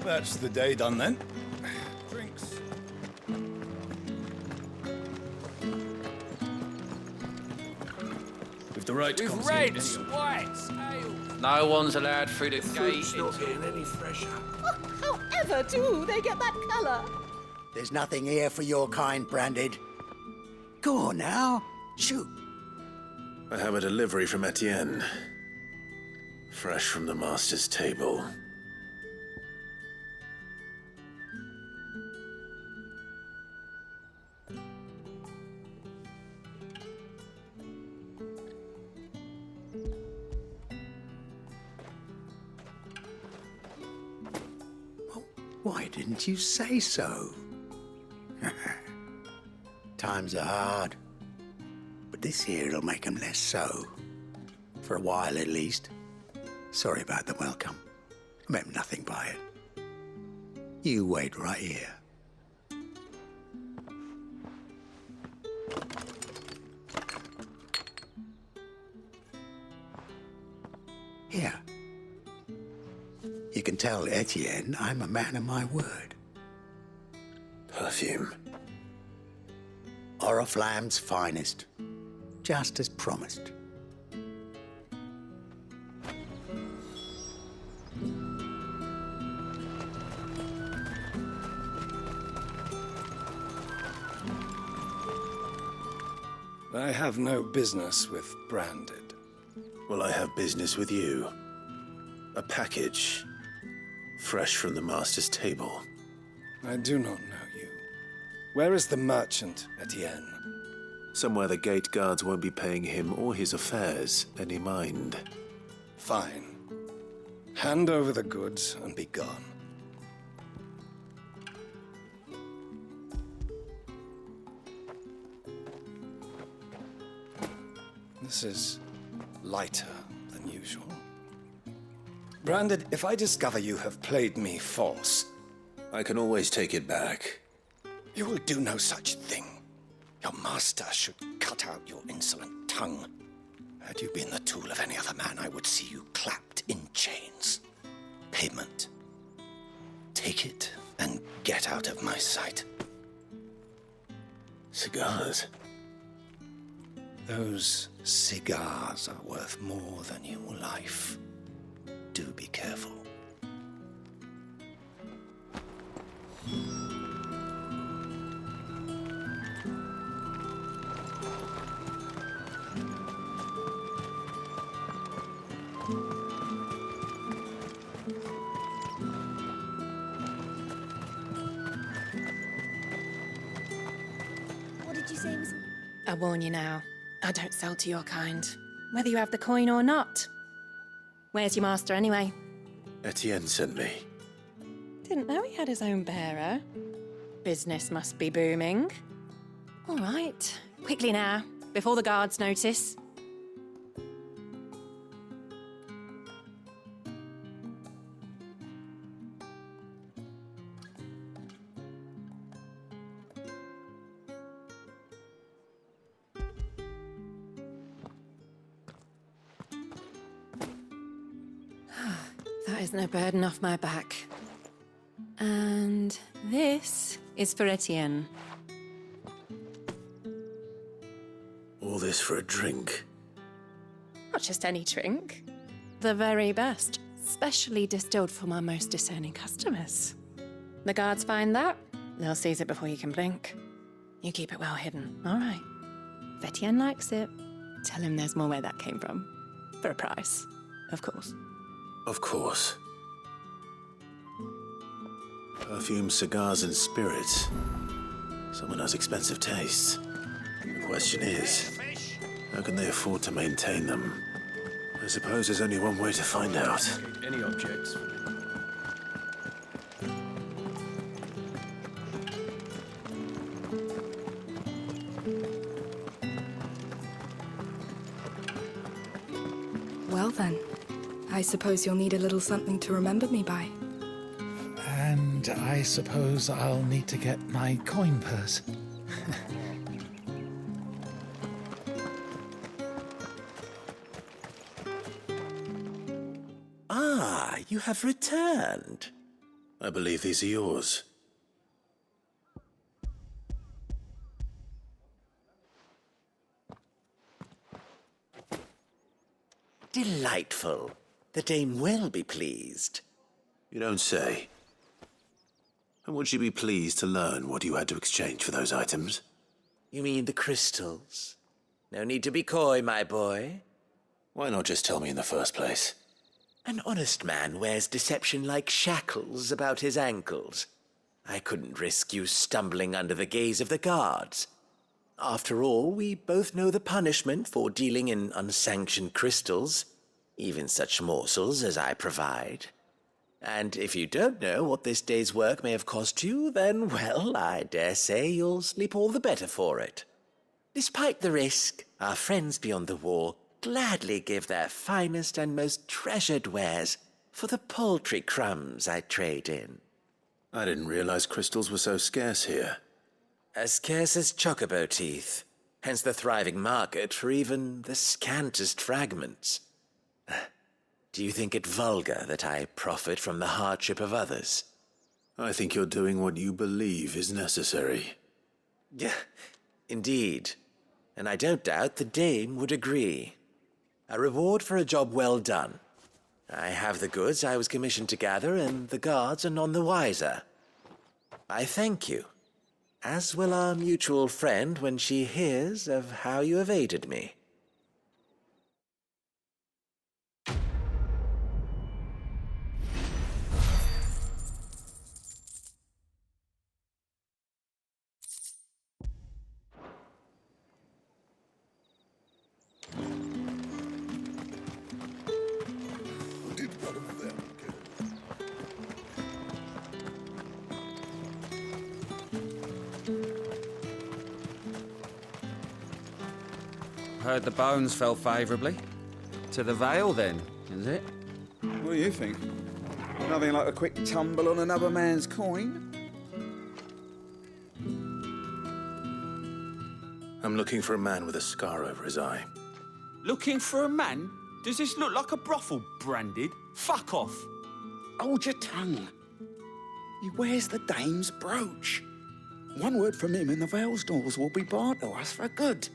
That's the day done then. Drinks. With the right With reds, whites, ale. No one's allowed through the gate. Not getting any fresher. However do they get that colour? There's nothing here for your kind, Branded. Go on now. Shoot. I have a delivery from Etienne. Fresh from the master's table. Why didn't you say so? Times are hard. But this here'll make 'em less so. For a while, at least. Sorry about the welcome. I meant nothing by it. You wait right here. Here. You can tell Etienne I'm a man of my word. Perfume. Oriflamme's finest. Just as promised. I have no business with Branded. Well, I have business with you. A package. Fresh from the master's table. I do not know you. Where is the merchant, Etienne? Somewhere the gate guards won't be paying him or his affairs any mind. Fine. Hand over the goods and be gone. This is lighter than usual. Branded, if I discover you have played me false... I can always take it back. You will do no such thing. Your master should cut out your insolent tongue. Had you been the tool of any other man, I would see you clapped in chains. Payment. Take it and get out of my sight. Cigars. Those cigars are worth more than your life. Do be careful. What did you say was... I warn you now, I don't sell to your kind, whether you have the coin or not. Where's your master, anyway? Etienne sent me. Didn't know he had his own bearer. Business must be booming. All right, quickly now, before the guards notice. That is no burden off my back. And this is for Etienne. All this for a drink. Not just any drink. The very best, specially distilled for my most discerning customers. The guards find that, they'll seize it before you can blink. You keep it well hidden, all right? If Etienne likes it, tell him there's more where that came from. For a price, of course. Of course. Perfume, cigars, and spirits. Someone has expensive tastes. The question is, how can they afford to maintain them? I suppose there's only one way to find out. Any objects? Well then, I suppose you'll need a little something to remember me by. And I suppose I'll need to get my coin purse. Ah, you have returned. I believe these are yours. Delightful. The dame will be pleased. You don't say. And would she be pleased to learn what you had to exchange for those items? You mean the crystals? No need to be coy, my boy. Why not just tell me in the first place? An honest man wears deception like shackles about his ankles. I couldn't risk you stumbling under the gaze of the guards. After all, we both know the punishment for dealing in unsanctioned crystals, even such morsels as I provide. And if you don't know what this day's work may have cost you, then, well, I dare say you'll sleep all the better for it. Despite the risk, our friends beyond the wall gladly give their finest and most treasured wares for the paltry crumbs I trade in. I didn't realize crystals were so scarce here. As scarce as chocobo teeth, hence the thriving market for even the scantest fragments. Do you think it vulgar that I profit from the hardship of others? I think you're doing what you believe is necessary. Yeah, indeed. And I don't doubt the dame would agree. A reward for a job well done. I have the goods I was commissioned to gather, and the guards are none the wiser. I thank you, as will our mutual friend when she hears of how you have aided me. Heard the bones fell favourably. To the Vale, then, is it? What do you think? Nothing like a quick tumble on another man's coin? I'm looking for a man with a scar over his eye. Looking for a man? Does this look like a brothel, Branded? Fuck off! Hold your tongue. He wears the dame's brooch. One word from him and the Vale's doors will be barred to us for good.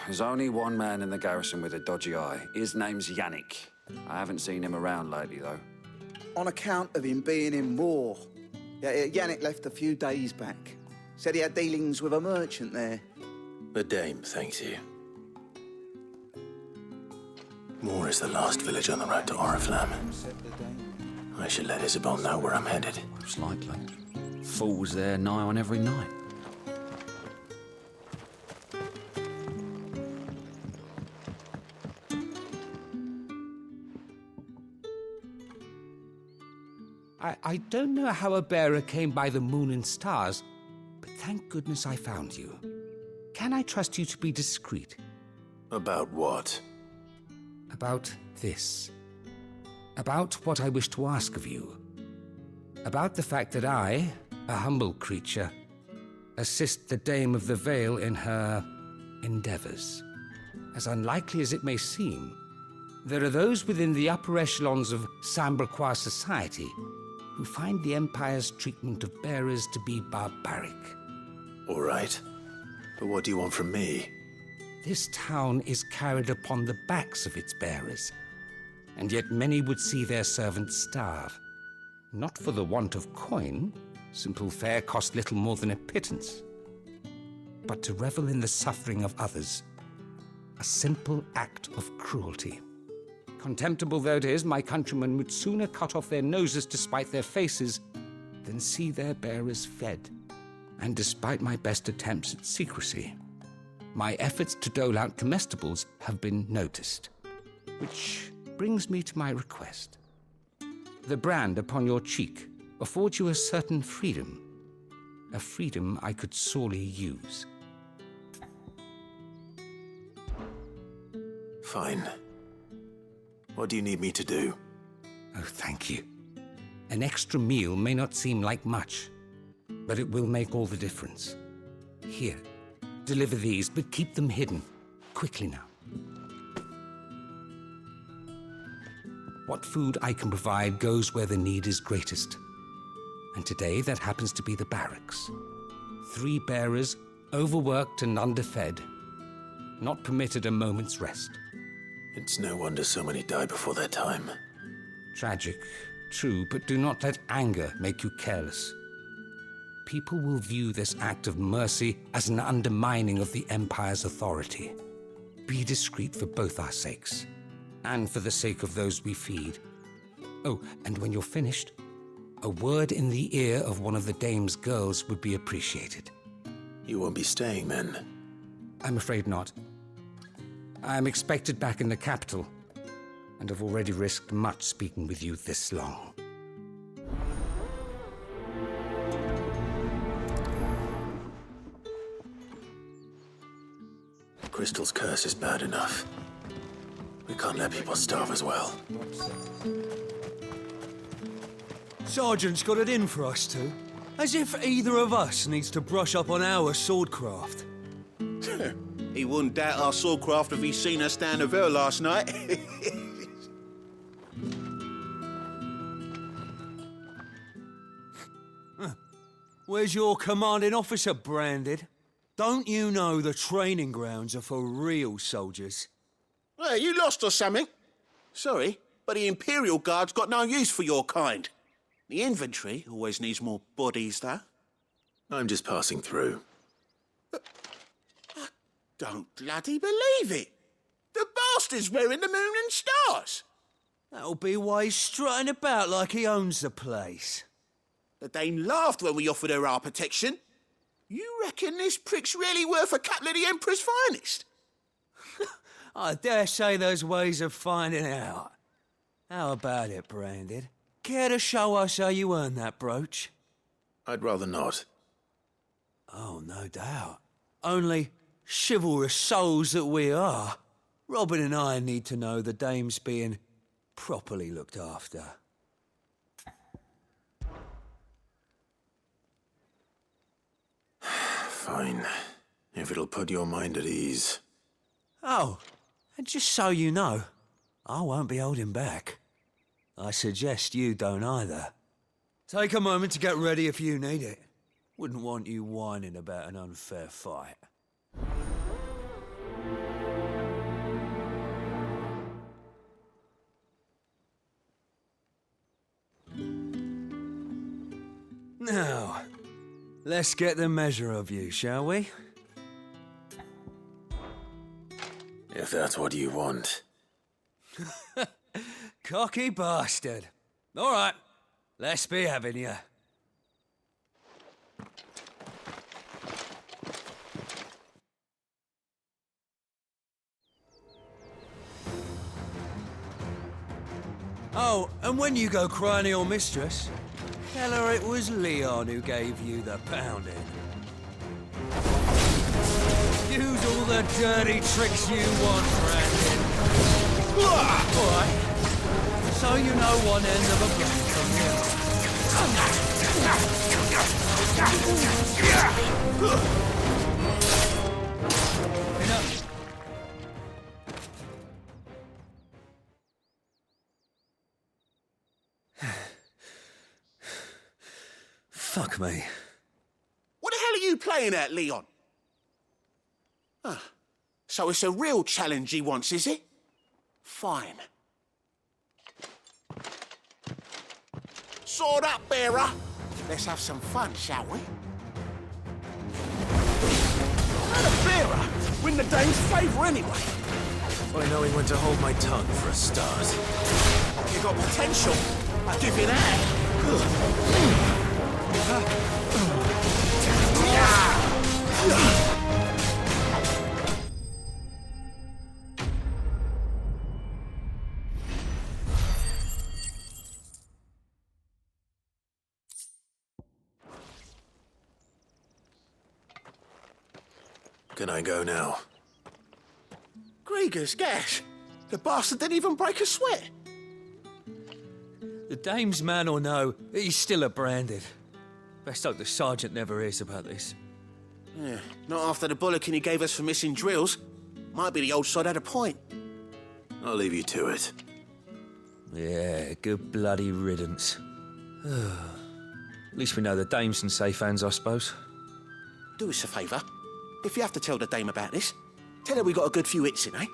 There's only one man in the garrison with a dodgy eye. His name's Yannick. I haven't seen him around lately, though. On account of him being in war. Yeah, Yannick left a few days back. Said he had dealings with a merchant there. The dame thanks you. Moor is the last village on the road to Oriflamme. I should let Isabel know where I'm headed. Most likely. Fools there nigh on every night. I don't know how a bearer came by the moon and stars, but thank goodness I found you. Can I trust you to be discreet? About what? About this. About what I wish to ask of you. About the fact that I, a humble creature, assist the Dame of the Vale in her endeavors. As unlikely as it may seem, there are those within the upper echelons of Samberquois society who find the Empire's treatment of bearers to be barbaric. All right. But what do you want from me? This town is carried upon the backs of its bearers, and yet many would see their servants starve. Not for the want of coin, simple fare cost little more than a pittance, but to revel in the suffering of others, a simple act of cruelty. Contemptible though it is, my countrymen would sooner cut off their noses to spite their faces than see their bearers fed. And despite my best attempts at secrecy, my efforts to dole out comestibles have been noticed. Which brings me to my request. The brand upon your cheek affords you a certain freedom, a freedom I could sorely use. Fine. What do you need me to do? Oh, thank you. An extra meal may not seem like much, but it will make all the difference. Here, deliver these, but keep them hidden. Quickly now. What food I can provide goes where the need is greatest. And today, that happens to be the barracks. 3 bearers, overworked and underfed, not permitted a moment's rest. It's no wonder so many die before their time. Tragic, true, but do not let anger make you careless. People will view this act of mercy as an undermining of the Empire's authority. Be discreet for both our sakes, and for the sake of those we feed. Oh, and when you're finished, a word in the ear of one of the Dame's girls would be appreciated. You won't be staying then? I'm afraid not. I'm expected back in the capital, and have already risked much speaking with you this long. Crystal's curse is bad enough. We can't let people starve as well. Sergeant's got it in for us two. As if either of us needs to brush up on our swordcraft. He wouldn't doubt our swordcraft if he'd seen us down the Vale last night. Where's your commanding officer branded? Don't you know the training grounds are for real soldiers? Hey, you lost or something? Sorry, but the Imperial Guard's got no use for your kind. The infantry always needs more bodies, though. I'm just passing through. I don't bloody believe it. The bastard's wearing the moon and stars. That'll be why he's strutting about like he owns the place. The Dane laughed when we offered her our protection. You reckon this prick's really worth a couple of the Emperor's finest? I dare say there's ways of finding out. How about it, Branded? Care to show us how you earned that brooch? I'd rather not. Oh, no doubt. Only, chivalrous souls that we are, Robin and I need to know the dame's being properly looked after. Fine. If it'll put your mind at ease. Oh, and just so you know, I won't be holding back. I suggest you don't either. Take a moment to get ready if you need it. Wouldn't want you whining about an unfair fight. Now, let's get the measure of you, shall we? If that's what you want. Cocky bastard. All right, let's be having you. Oh, and when you go crying to your mistress, tell her it was Leon who gave you the pounding. Use all the dirty tricks you want, Brandon. Alright. So you know one end of a blade from the other. Enough. Fuck me. What the hell are you playing at, Leon? Ah, so it's a real challenge he wants, is it? Fine. Sword up, bearer. Let's have some fun, shall we? Let a bearer win the dame's favour anyway. By knowing when to hold my tongue for a start. You got potential. I'll give you that. Can I go now? Grieger's gas. The bastard didn't even break a sweat. The dame's man or no, he's still a branded. Best hope the sergeant never hears about this. Yeah, not after the bollocking he gave us for missing drills. Might be the old sod had a point. I'll leave you to it. Yeah, good bloody riddance. At least we know the dame's in safe hands, I suppose. Do us a favour. If you have to tell the dame about this, tell her we got a good few hits in, eh?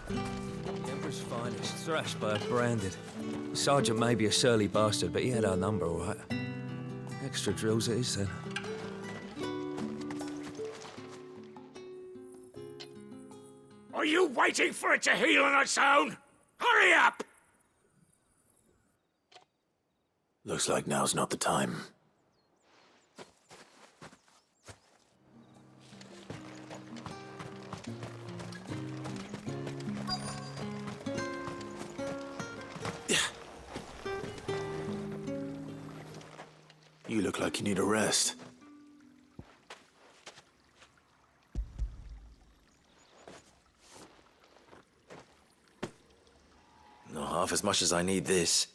The Emperor's finest, thrashed by a branded. Sergeant may be a surly bastard, but he had our number, all right. Extra drills it is, then. Are you waiting for it to heal on its own? Hurry up! Looks like now's not the time. You look like you need a rest. Not half as much as I need this.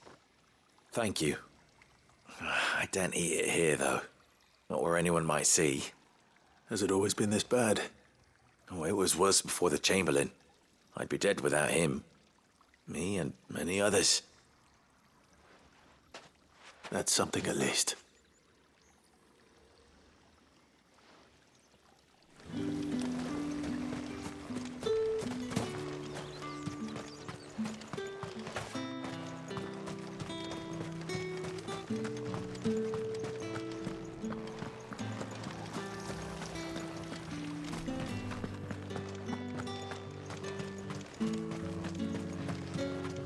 Thank you. I daren't eat it here, though. Not where anyone might see. Has it always been this bad? Oh, it was worse before the Chamberlain. I'd be dead without him. Me and many others. That's something at least.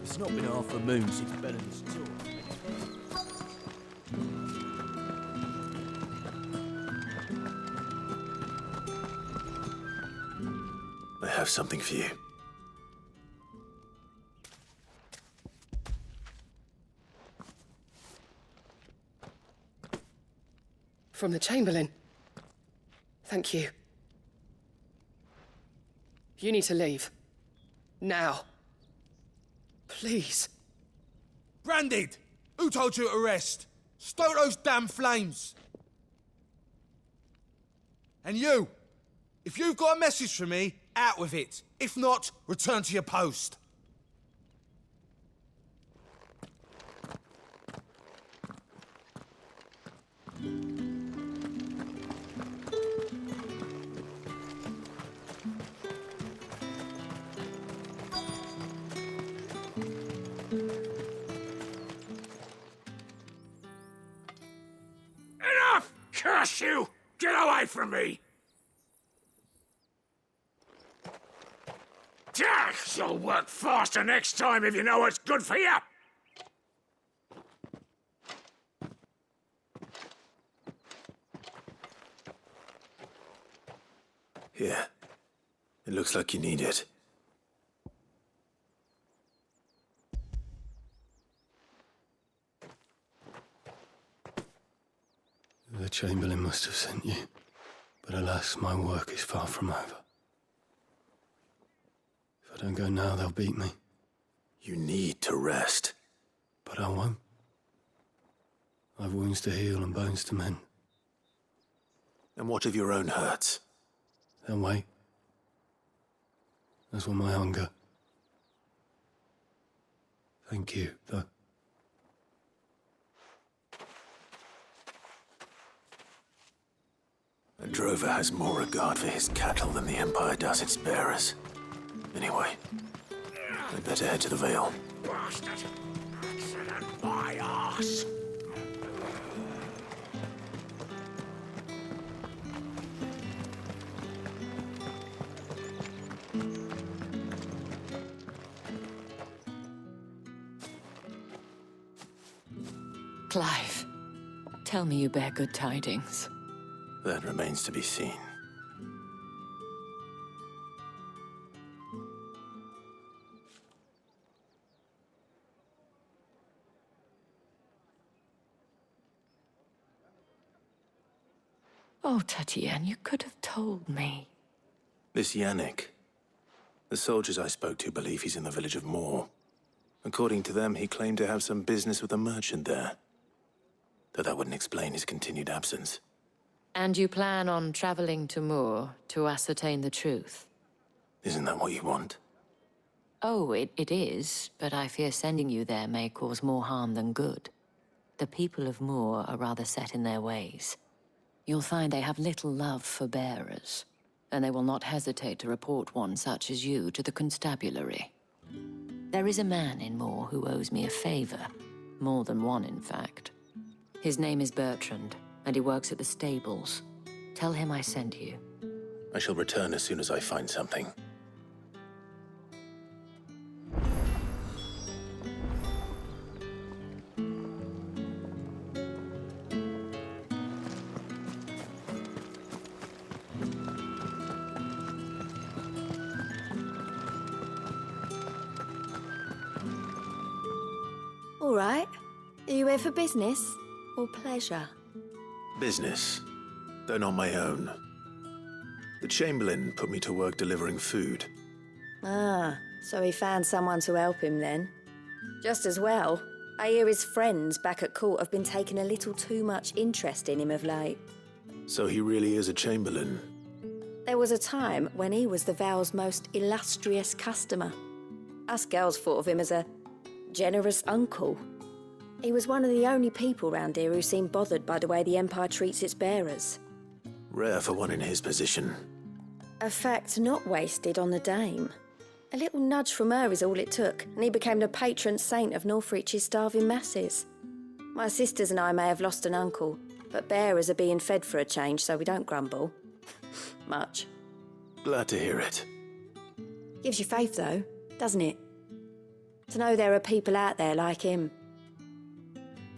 It's not been half a moon since Bennon's tour. I have something for you. From the Chamberlain. Thank you. You need to leave. Now. Please. Branded! Who told you to rest? Stoke those damn flames! And you, if you've got a message for me, out with it. If not, return to your post. from me! You'll work faster next time if you know what's good for you! Here. It looks like you need it. The Chamberlain must have sent you, but alas, my work is far from over. If I don't go now, they'll beat me. You need to rest. But I won't. I've wounds to heal and bones to mend. And what of your own hurts? They'll wait. As will my hunger. Thank you, though. A drover has more regard for his cattle than the Empire does its bearers. Anyway, I'd better head to the Vale. Bastard! Accident, my arse! Clive, tell me you bear good tidings. That remains to be seen. Oh, Tatienne, you could have told me. This Yannick. The soldiers I spoke to believe he's in the village of Moor. According to them, he claimed to have some business with a merchant there. Though that wouldn't explain his continued absence. And you plan on traveling to Moor to ascertain the truth? Isn't that what you want? Oh, it is, but I fear sending you there may cause more harm than good. The people of Moor are rather set in their ways. You'll find they have little love for bearers, and they will not hesitate to report one such as you to the constabulary. There is a man in Moor who owes me a favor. More than one, in fact. His name is Bertrand, and he works at the stables. Tell him I sent you. I shall return as soon as I find something. All right. Are you here for business or pleasure? Business, though not my own. The Chamberlain put me to work delivering food. Ah, so he found someone to help him then. Just as well. I hear his friends back at court have been taking a little too much interest in him of late. So he really is a Chamberlain. There was a time when he was the Vale's most illustrious customer. Us girls thought of him as a generous uncle. He was one of the only people round here who seemed bothered by the way the Empire treats its bearers. Rare for one in his position. A fact not wasted on the dame. A little nudge from her is all it took, and he became the patron saint of Northreach's starving masses. My sisters and I may have lost an uncle, but bearers are being fed for a change, so we don't grumble. Much. Glad to hear it. Gives you faith, though, doesn't it? To know there are people out there like him.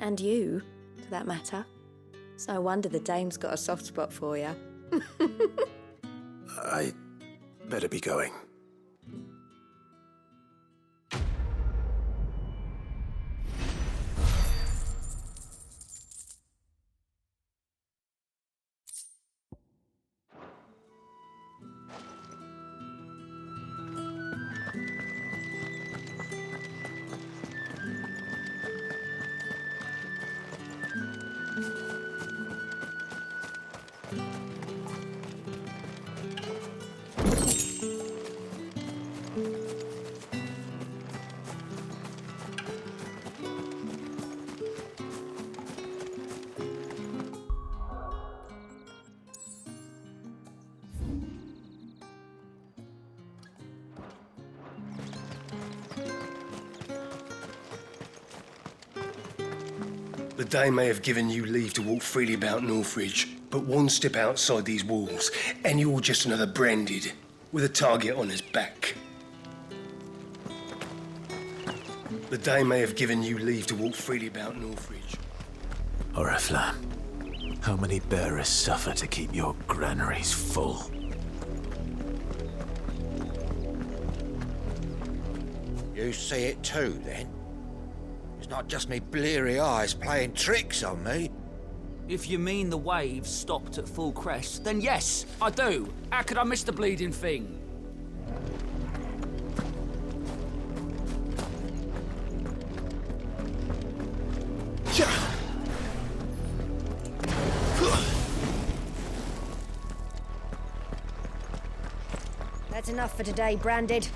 And you, for that matter. It's no wonder the dame's got a soft spot for you. I better be going. The Dame may have given you leave to walk freely about Northridge, But one step outside these walls, and you're just another branded with a target on his back. The Dame may have given you leave to walk freely about Northridge. Oriflamme, how many bearers suffer to keep your granaries full? You see it too, then? It's not just me bleary eyes playing tricks on me. If you mean the waves stopped at full crest, then yes, I do. How could I miss the bleeding thing? That's enough for today, Branded.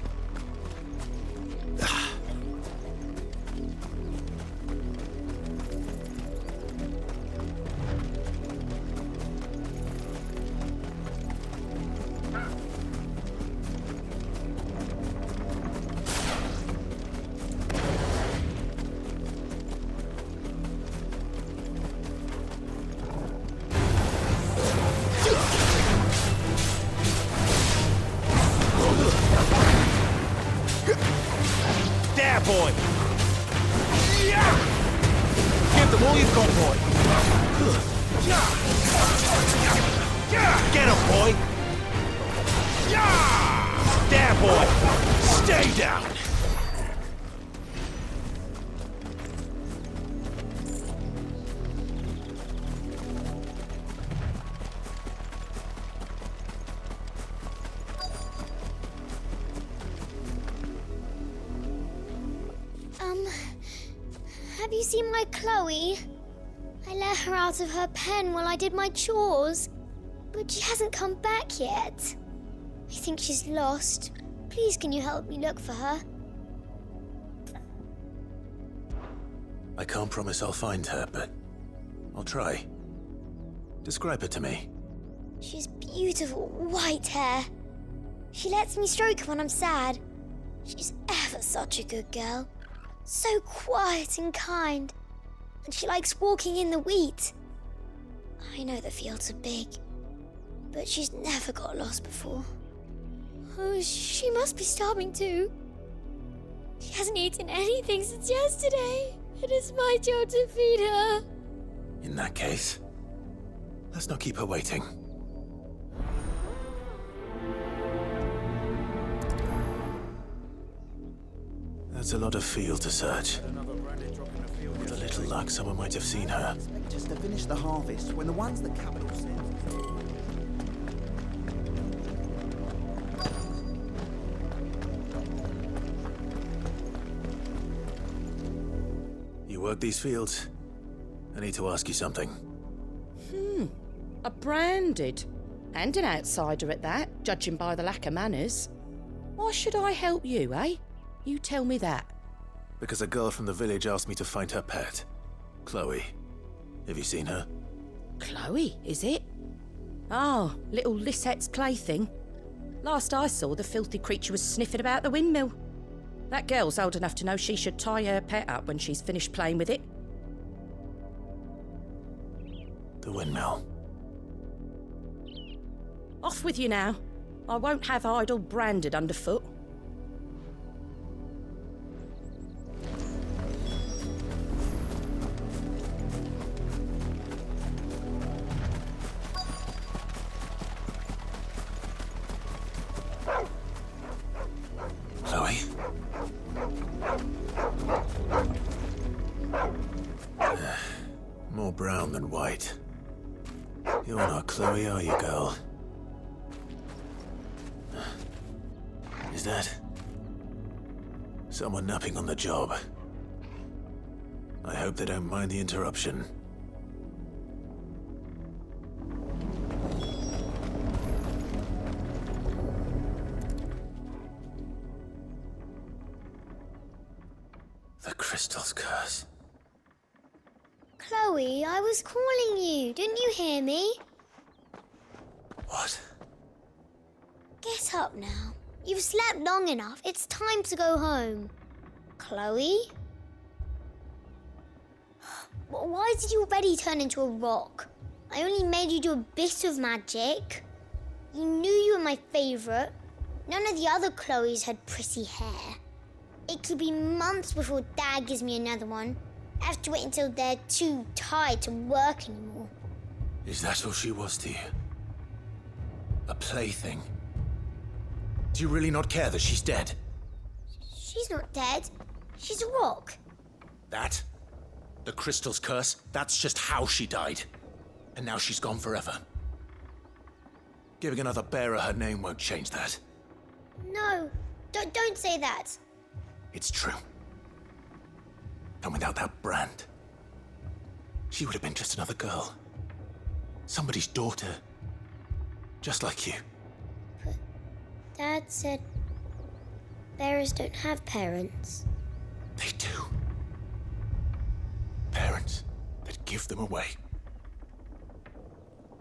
Boy! Give them all you've got, boy! Get him, boy! There, boy! Stay down! Have you seen my Chloe? I let her out of her pen while I did my chores, but she hasn't come back yet. I think she's lost. Please, can you help me look for her? I can't promise I'll find her, but I'll try. Describe her to me. She has beautiful white hair. She lets me stroke her when I'm sad. She's ever such a good girl. So quiet and kind. And she likes walking in the wheat. I know the fields are big, but she's never got lost before. Oh, she must be starving too. She hasn't eaten anything since yesterday. It is my job to feed her. In that case, let's not keep her waiting. That's a lot of field to search. With a little luck, someone might have seen her. Just to finish the harvest when the ones the capital sends. You work these fields? I need to ask you something. A branded. And an outsider at that, judging by the lack of manners. Why should I help you, eh? You tell me that. Because a girl from the village asked me to find her pet. Chloe. Have you seen her? Chloe, is it? Oh, little Lisette's plaything. Last I saw, the filthy creature was sniffing about the windmill. That girl's old enough to know she should tie her pet up when she's finished playing with it. The windmill. Off with you now. I won't have idle branded underfoot. Chloe? More brown than white. You're not Chloe, are you, girl? Is that someone napping on the job? I hope they don't mind the interruption. The crystal's curse. Chloe, I was calling you. Didn't you hear me? What? Get up now. You've slept long enough. It's time to go home. Chloe? Why did you already turn into a rock? I only made you do a bit of magic. You knew you were my favourite. None of the other Chloes had pretty hair. It could be months before Dad gives me another one. I have to wait until they're too tired to work anymore. Is that all she was to you? A plaything? Do you really not care that she's dead? She's not dead. She's a rock. That? The crystal's curse? That's just how she died. And now she's gone forever. Giving another bearer her name won't change that. No, don't say that. It's true. And without that brand, she would have been just another girl. Somebody's daughter. Just like you. But Dad said bearers don't have parents. They do. Parents that give them away.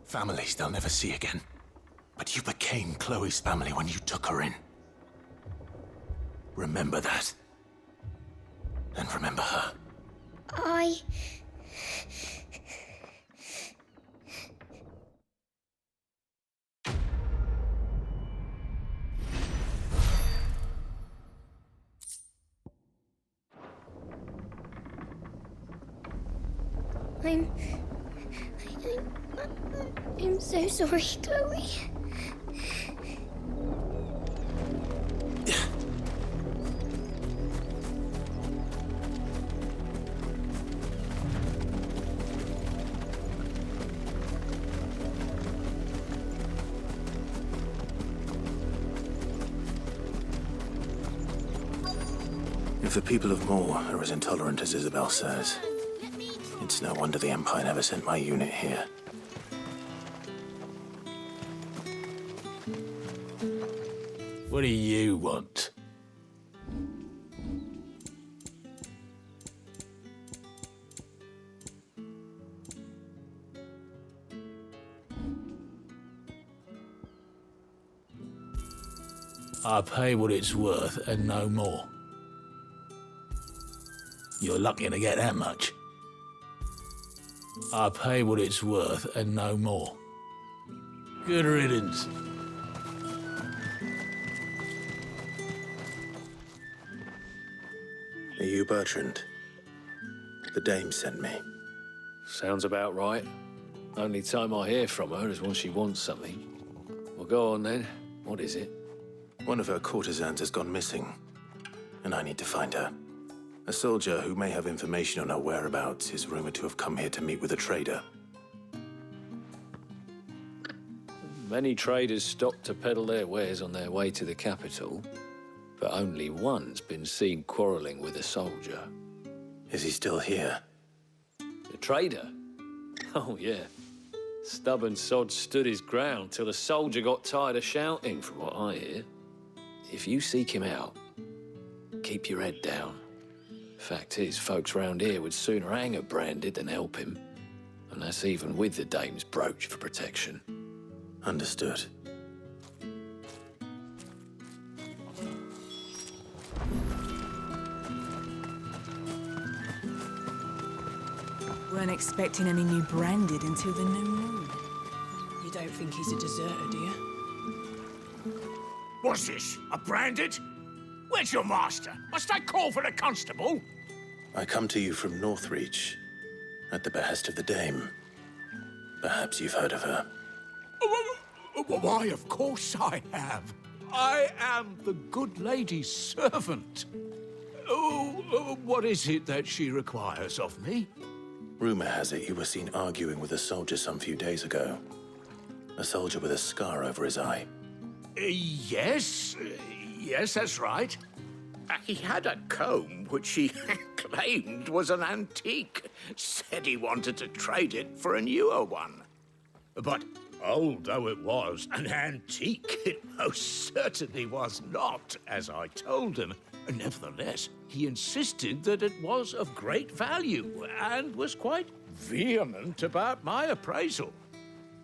Families they'll never see again. But you became Chloe's family when you took her in. Remember that. And remember her. I'm so sorry, Chloe. If the people of Moor are as intolerant as Isabel says, it's no wonder the Empire never sent my unit here. What do you want? I pay what it's worth and no more. You're lucky to get that much. I pay what it's worth and no more. Good riddance. Are you Bertrand? The dame sent me. Sounds about right. Only time I hear from her is when she wants something. Well, go on then. What is it? One of her courtesans has gone missing, and I need to find her. A soldier who may have information on her whereabouts is rumored to have come here to meet with a trader. Many traders stop to peddle their wares on their way to the capital, but only one's been seen quarrelling with a soldier. Is he still here? The trader? Oh, yeah. Stubborn sod stood his ground till the soldier got tired of shouting, from what I hear. If you seek him out, keep your head down. Fact is, folks round here would sooner hang a branded than help him. And that's even with the dame's brooch for protection. Understood. Weren't expecting any new branded until the new moon. You don't think he's a deserter, do you? What's this? A branded? Where's your master? Must I call for the constable? I come to you from Northreach, at the behest of the dame. Perhaps you've heard of her. Why, of course I have. I am the good lady's servant. What is it that she requires of me? Rumor has it you were seen arguing with a soldier some few days ago. A soldier with a scar over his eye. Yes, that's right. He had a comb which he claimed was an antique. Said he wanted to trade it for a newer one. But old though it was, an antique it most certainly was not, as I told him. Nevertheless, he insisted that it was of great value and was quite vehement about my appraisal.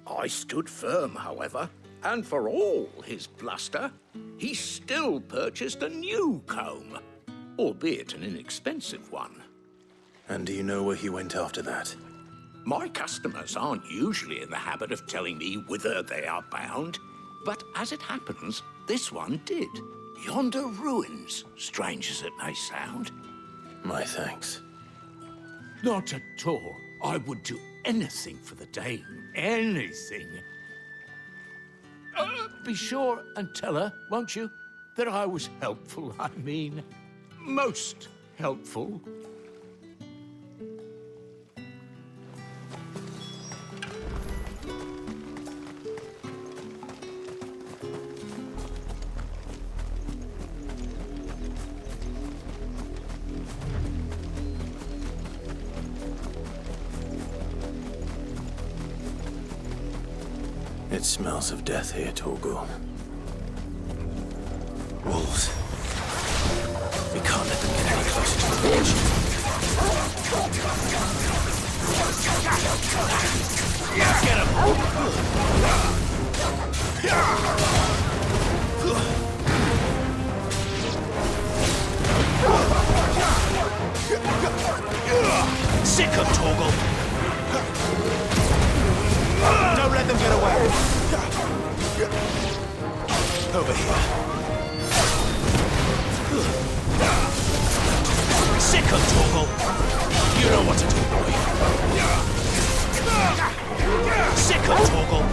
I stood firm, however, and for all his bluster, he still purchased a new comb, albeit an inexpensive one. And do you know where he went after that? My customers aren't usually in the habit of telling me whither they are bound, but as it happens, this one did. Yonder ruins, strange as it may sound. My thanks. Not at all. I would do anything for the Dame. Anything. Be sure and tell her, won't you, that I was helpful, I mean. Most helpful. It smells of death here, Torgal. Wolves. We can't let them get any closer to the village. Get him! Sick of Torgal! Don't let them get away! Over here. Sick of Torgal! You know what to do, boy. Sick of Torgal!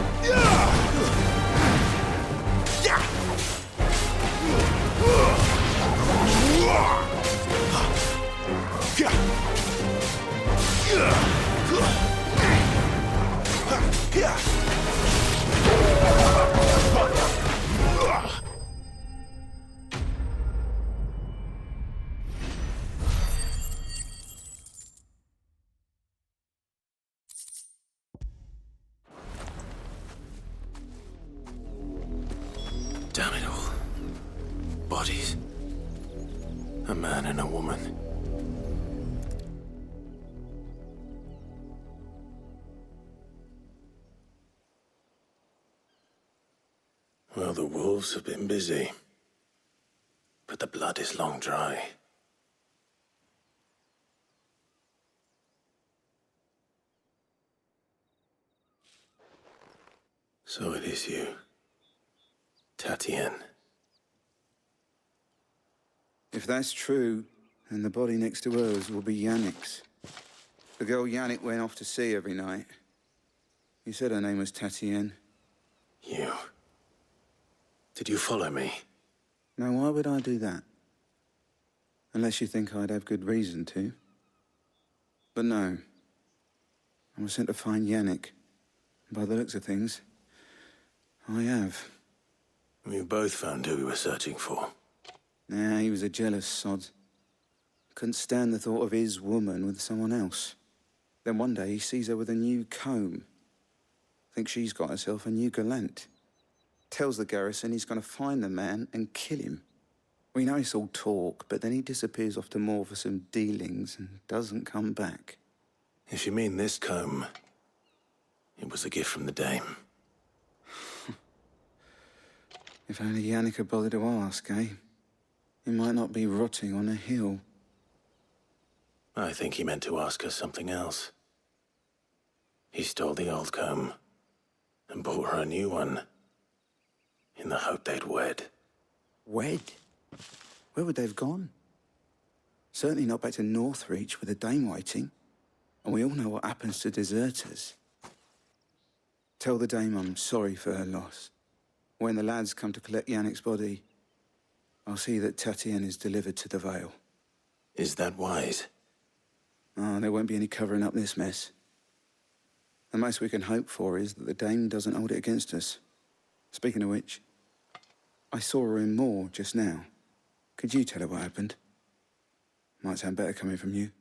Damn it all. Bodies. A man and a woman. Well, the wolves have been busy. But the blood is long dry. So it is you. Tatienne. If that's true, then the body next to hers will be Yannick's. The girl Yannick went off to see every night. You said her name was Tatienne. You. Did you follow me? Now, why would I do that? Unless you think I'd have good reason to. But no. I was sent to find Yannick. By the looks of things, I have. We both found who we were searching for. Nah, he was a jealous sod. Couldn't stand the thought of his woman with someone else. Then one day he sees her with a new comb. Thinks she's got herself a new gallant. Tells the garrison he's going to find the man and kill him. We know it's all talk, but then he disappears off to Moor for some dealings and doesn't come back. If you mean this comb, it was a gift from the Dame. If only Yannick had bothered to ask, eh? He might not be rotting on a hill. I think he meant to ask her something else. He stole the old comb and bought her a new one in the hope they'd wed. Wed? Where would they have gone? Certainly not back to Northreach with a Dame waiting. And we all know what happens to deserters. Tell the Dame I'm sorry for her loss. When the lads come to collect Yannick's body, I'll see that Tatienne is delivered to the Vale. Is that wise? Oh, there won't be any covering up this mess. The most we can hope for is that the Dame doesn't hold it against us. Speaking of which, I saw her in Moor just now. Could you tell her what happened? Might sound better coming from you.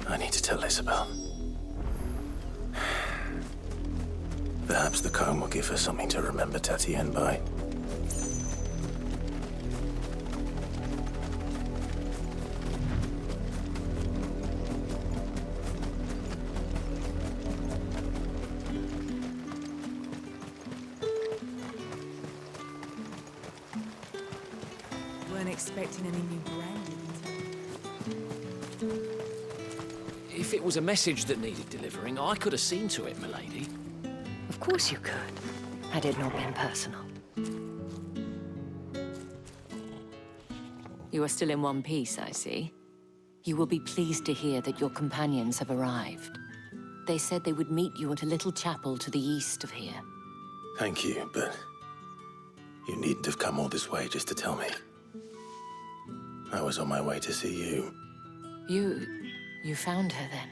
I need to tell Isabel. Perhaps the comb will give her something to remember Tatienne by. expecting any new branding. If it was a message that needed delivering, I could have seen to it, milady. Of course you could, had it not been personal. You are still in one piece, I see. You will be pleased to hear that your companions have arrived. They said they would meet you at a little chapel to the east of here. Thank you, but you needn't have come all this way just to tell me. I was on my way to see you. You found her then?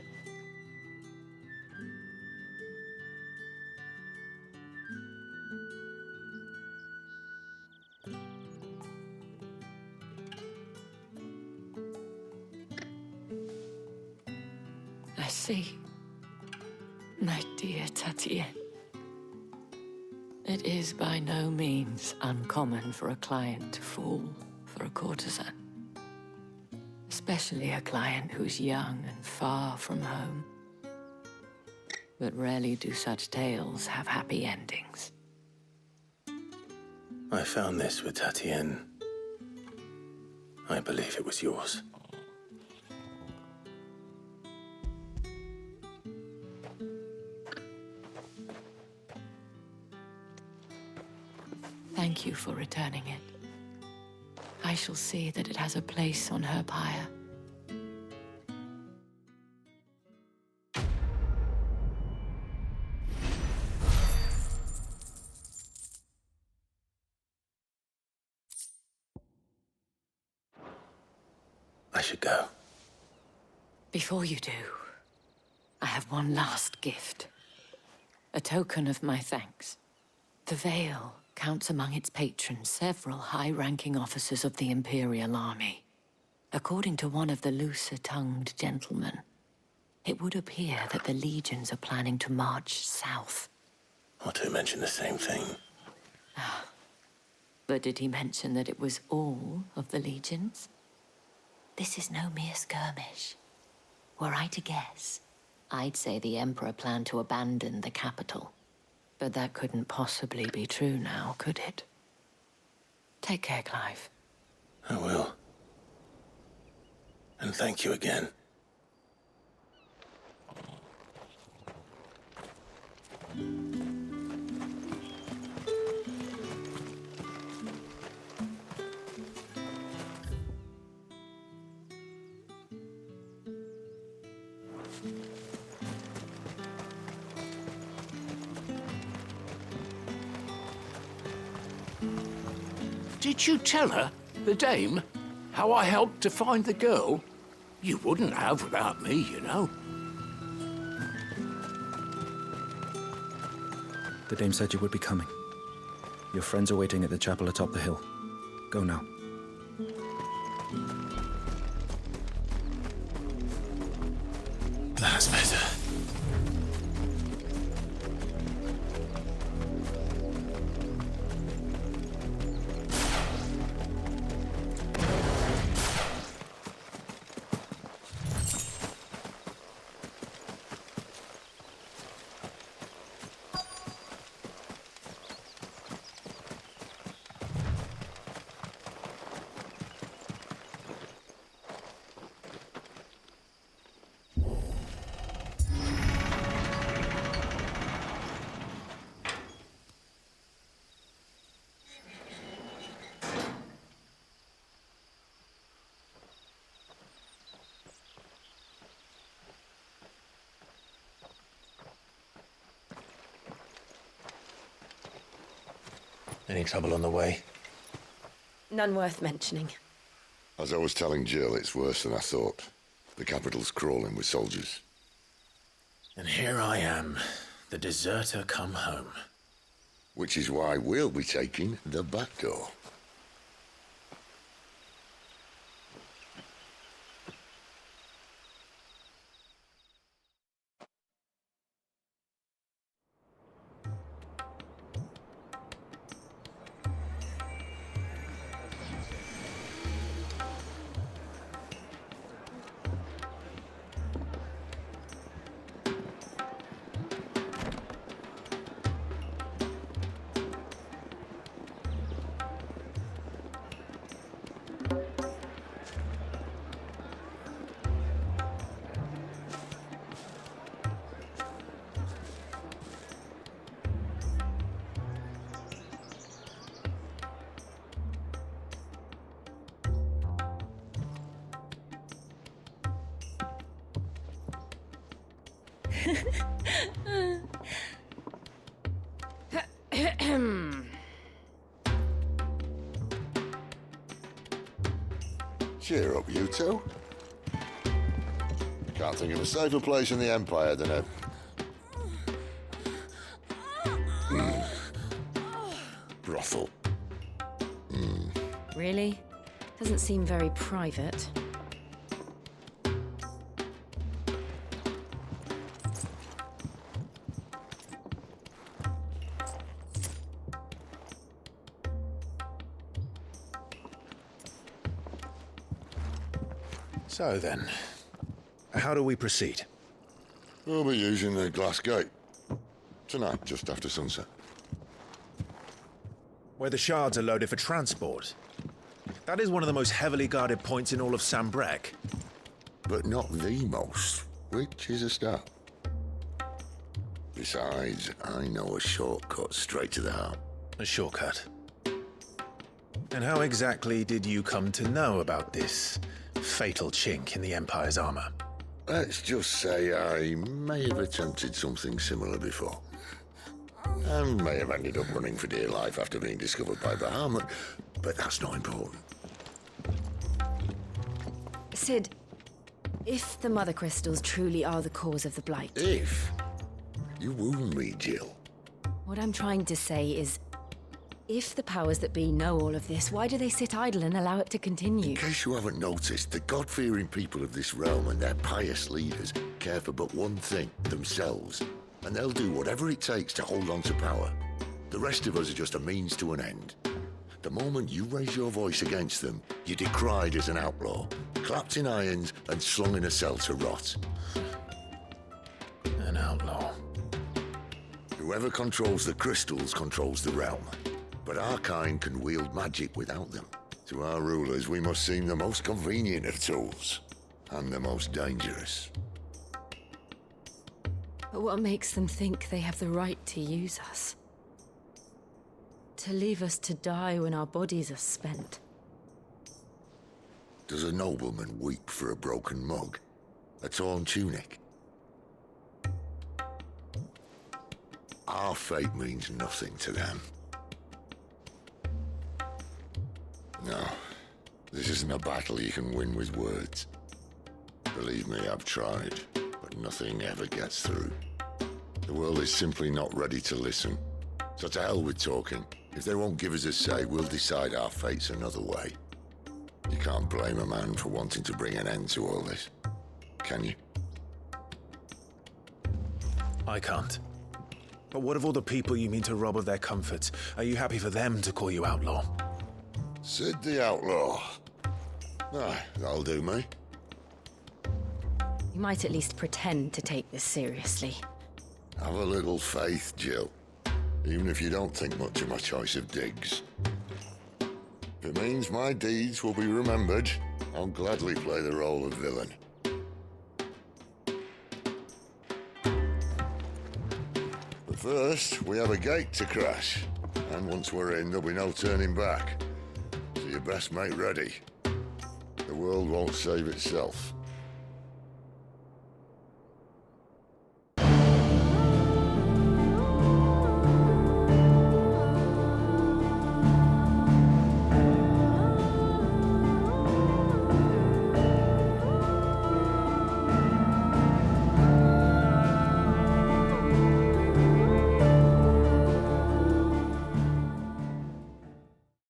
I see. My dear Tatienne. It is by no means uncommon for a client to fall for a courtesan. Especially a client who's young and far from home. But rarely do such tales have happy endings. I found this with Tatienne. I believe it was yours. Thank you for returning it. I shall see that it has a place on her pyre. I should go. Before you do, I have one last gift. A token of my thanks. The Vale counts among its patrons several high-ranking officers of the Imperial Army. According to one of the looser-tongued gentlemen, it would appear that the legions are planning to march south. Otto mentioned the same thing. But did he mention that it was all of the legions? This is no mere skirmish. Were I to guess, I'd say the Emperor planned to abandon the capital. But that couldn't possibly be true now, could it? Take care, Clive. I will. And thank you again. Did you tell her, the dame, how I helped to find the girl? You wouldn't have without me, you know. The dame said you would be coming. Your friends are waiting at the chapel atop the hill. Go now. That's better. Any trouble on the way? None worth mentioning. As I was telling Jill, it's worse than I thought. The capital's crawling with soldiers. And here I am, the deserter come home. Which is why we'll be taking the back door. Cheer up, you two. Can't think of a safer place in the Empire than a... brothel. Really? Doesn't seem very private. So then, how do we proceed? We'll be using the glass gate. Tonight, just after sunset. Where the shards are loaded for transport. That is one of the most heavily guarded points in all of Sambrec. But not the most, which is a start. Besides, I know a shortcut straight to the heart. A shortcut? And how exactly did you come to know about this fatal chink in the Empire's armor? Let's just say I may have attempted something similar before. And may have ended up running for dear life after being discovered by Bahamut, but that's not important. Sid, if the Mother Crystals truly are the cause of the Blight... If? You wound me, Jill. What I'm trying to say is, if the powers that be know all of this, why do they sit idle and allow it to continue? In case you haven't noticed, the God-fearing people of this realm and their pious leaders care for but one thing, themselves. And they'll do whatever it takes to hold on to power. The rest of us are just a means to an end. The moment you raise your voice against them, you're decried as an outlaw, clapped in irons and slung in a cell to rot. An outlaw. Whoever controls the crystals controls the realm. But our kind can wield magic without them. To our rulers, we must seem the most convenient of tools, and the most dangerous. But what makes them think they have the right to use us? To leave us to die when our bodies are spent? Does a nobleman weep for a broken mug? A torn tunic? Our fate means nothing to them. No, this isn't a battle you can win with words. Believe me, I've tried, but nothing ever gets through. The world is simply not ready to listen. So to hell with talking. If they won't give us a say, we'll decide our fates another way. You can't blame a man for wanting to bring an end to all this, can you? I can't. But what of all the people you mean to rob of their comforts? Are you happy for them to call you outlaw? Sid the Outlaw. Aye, that'll do me. You might at least pretend to take this seriously. Have a little faith, Jill. Even if you don't think much of my choice of digs. If it means my deeds will be remembered, I'll gladly play the role of villain. But first, we have a gate to crash. And once we're in, there'll be no turning back. So you best make ready. The world won't save itself.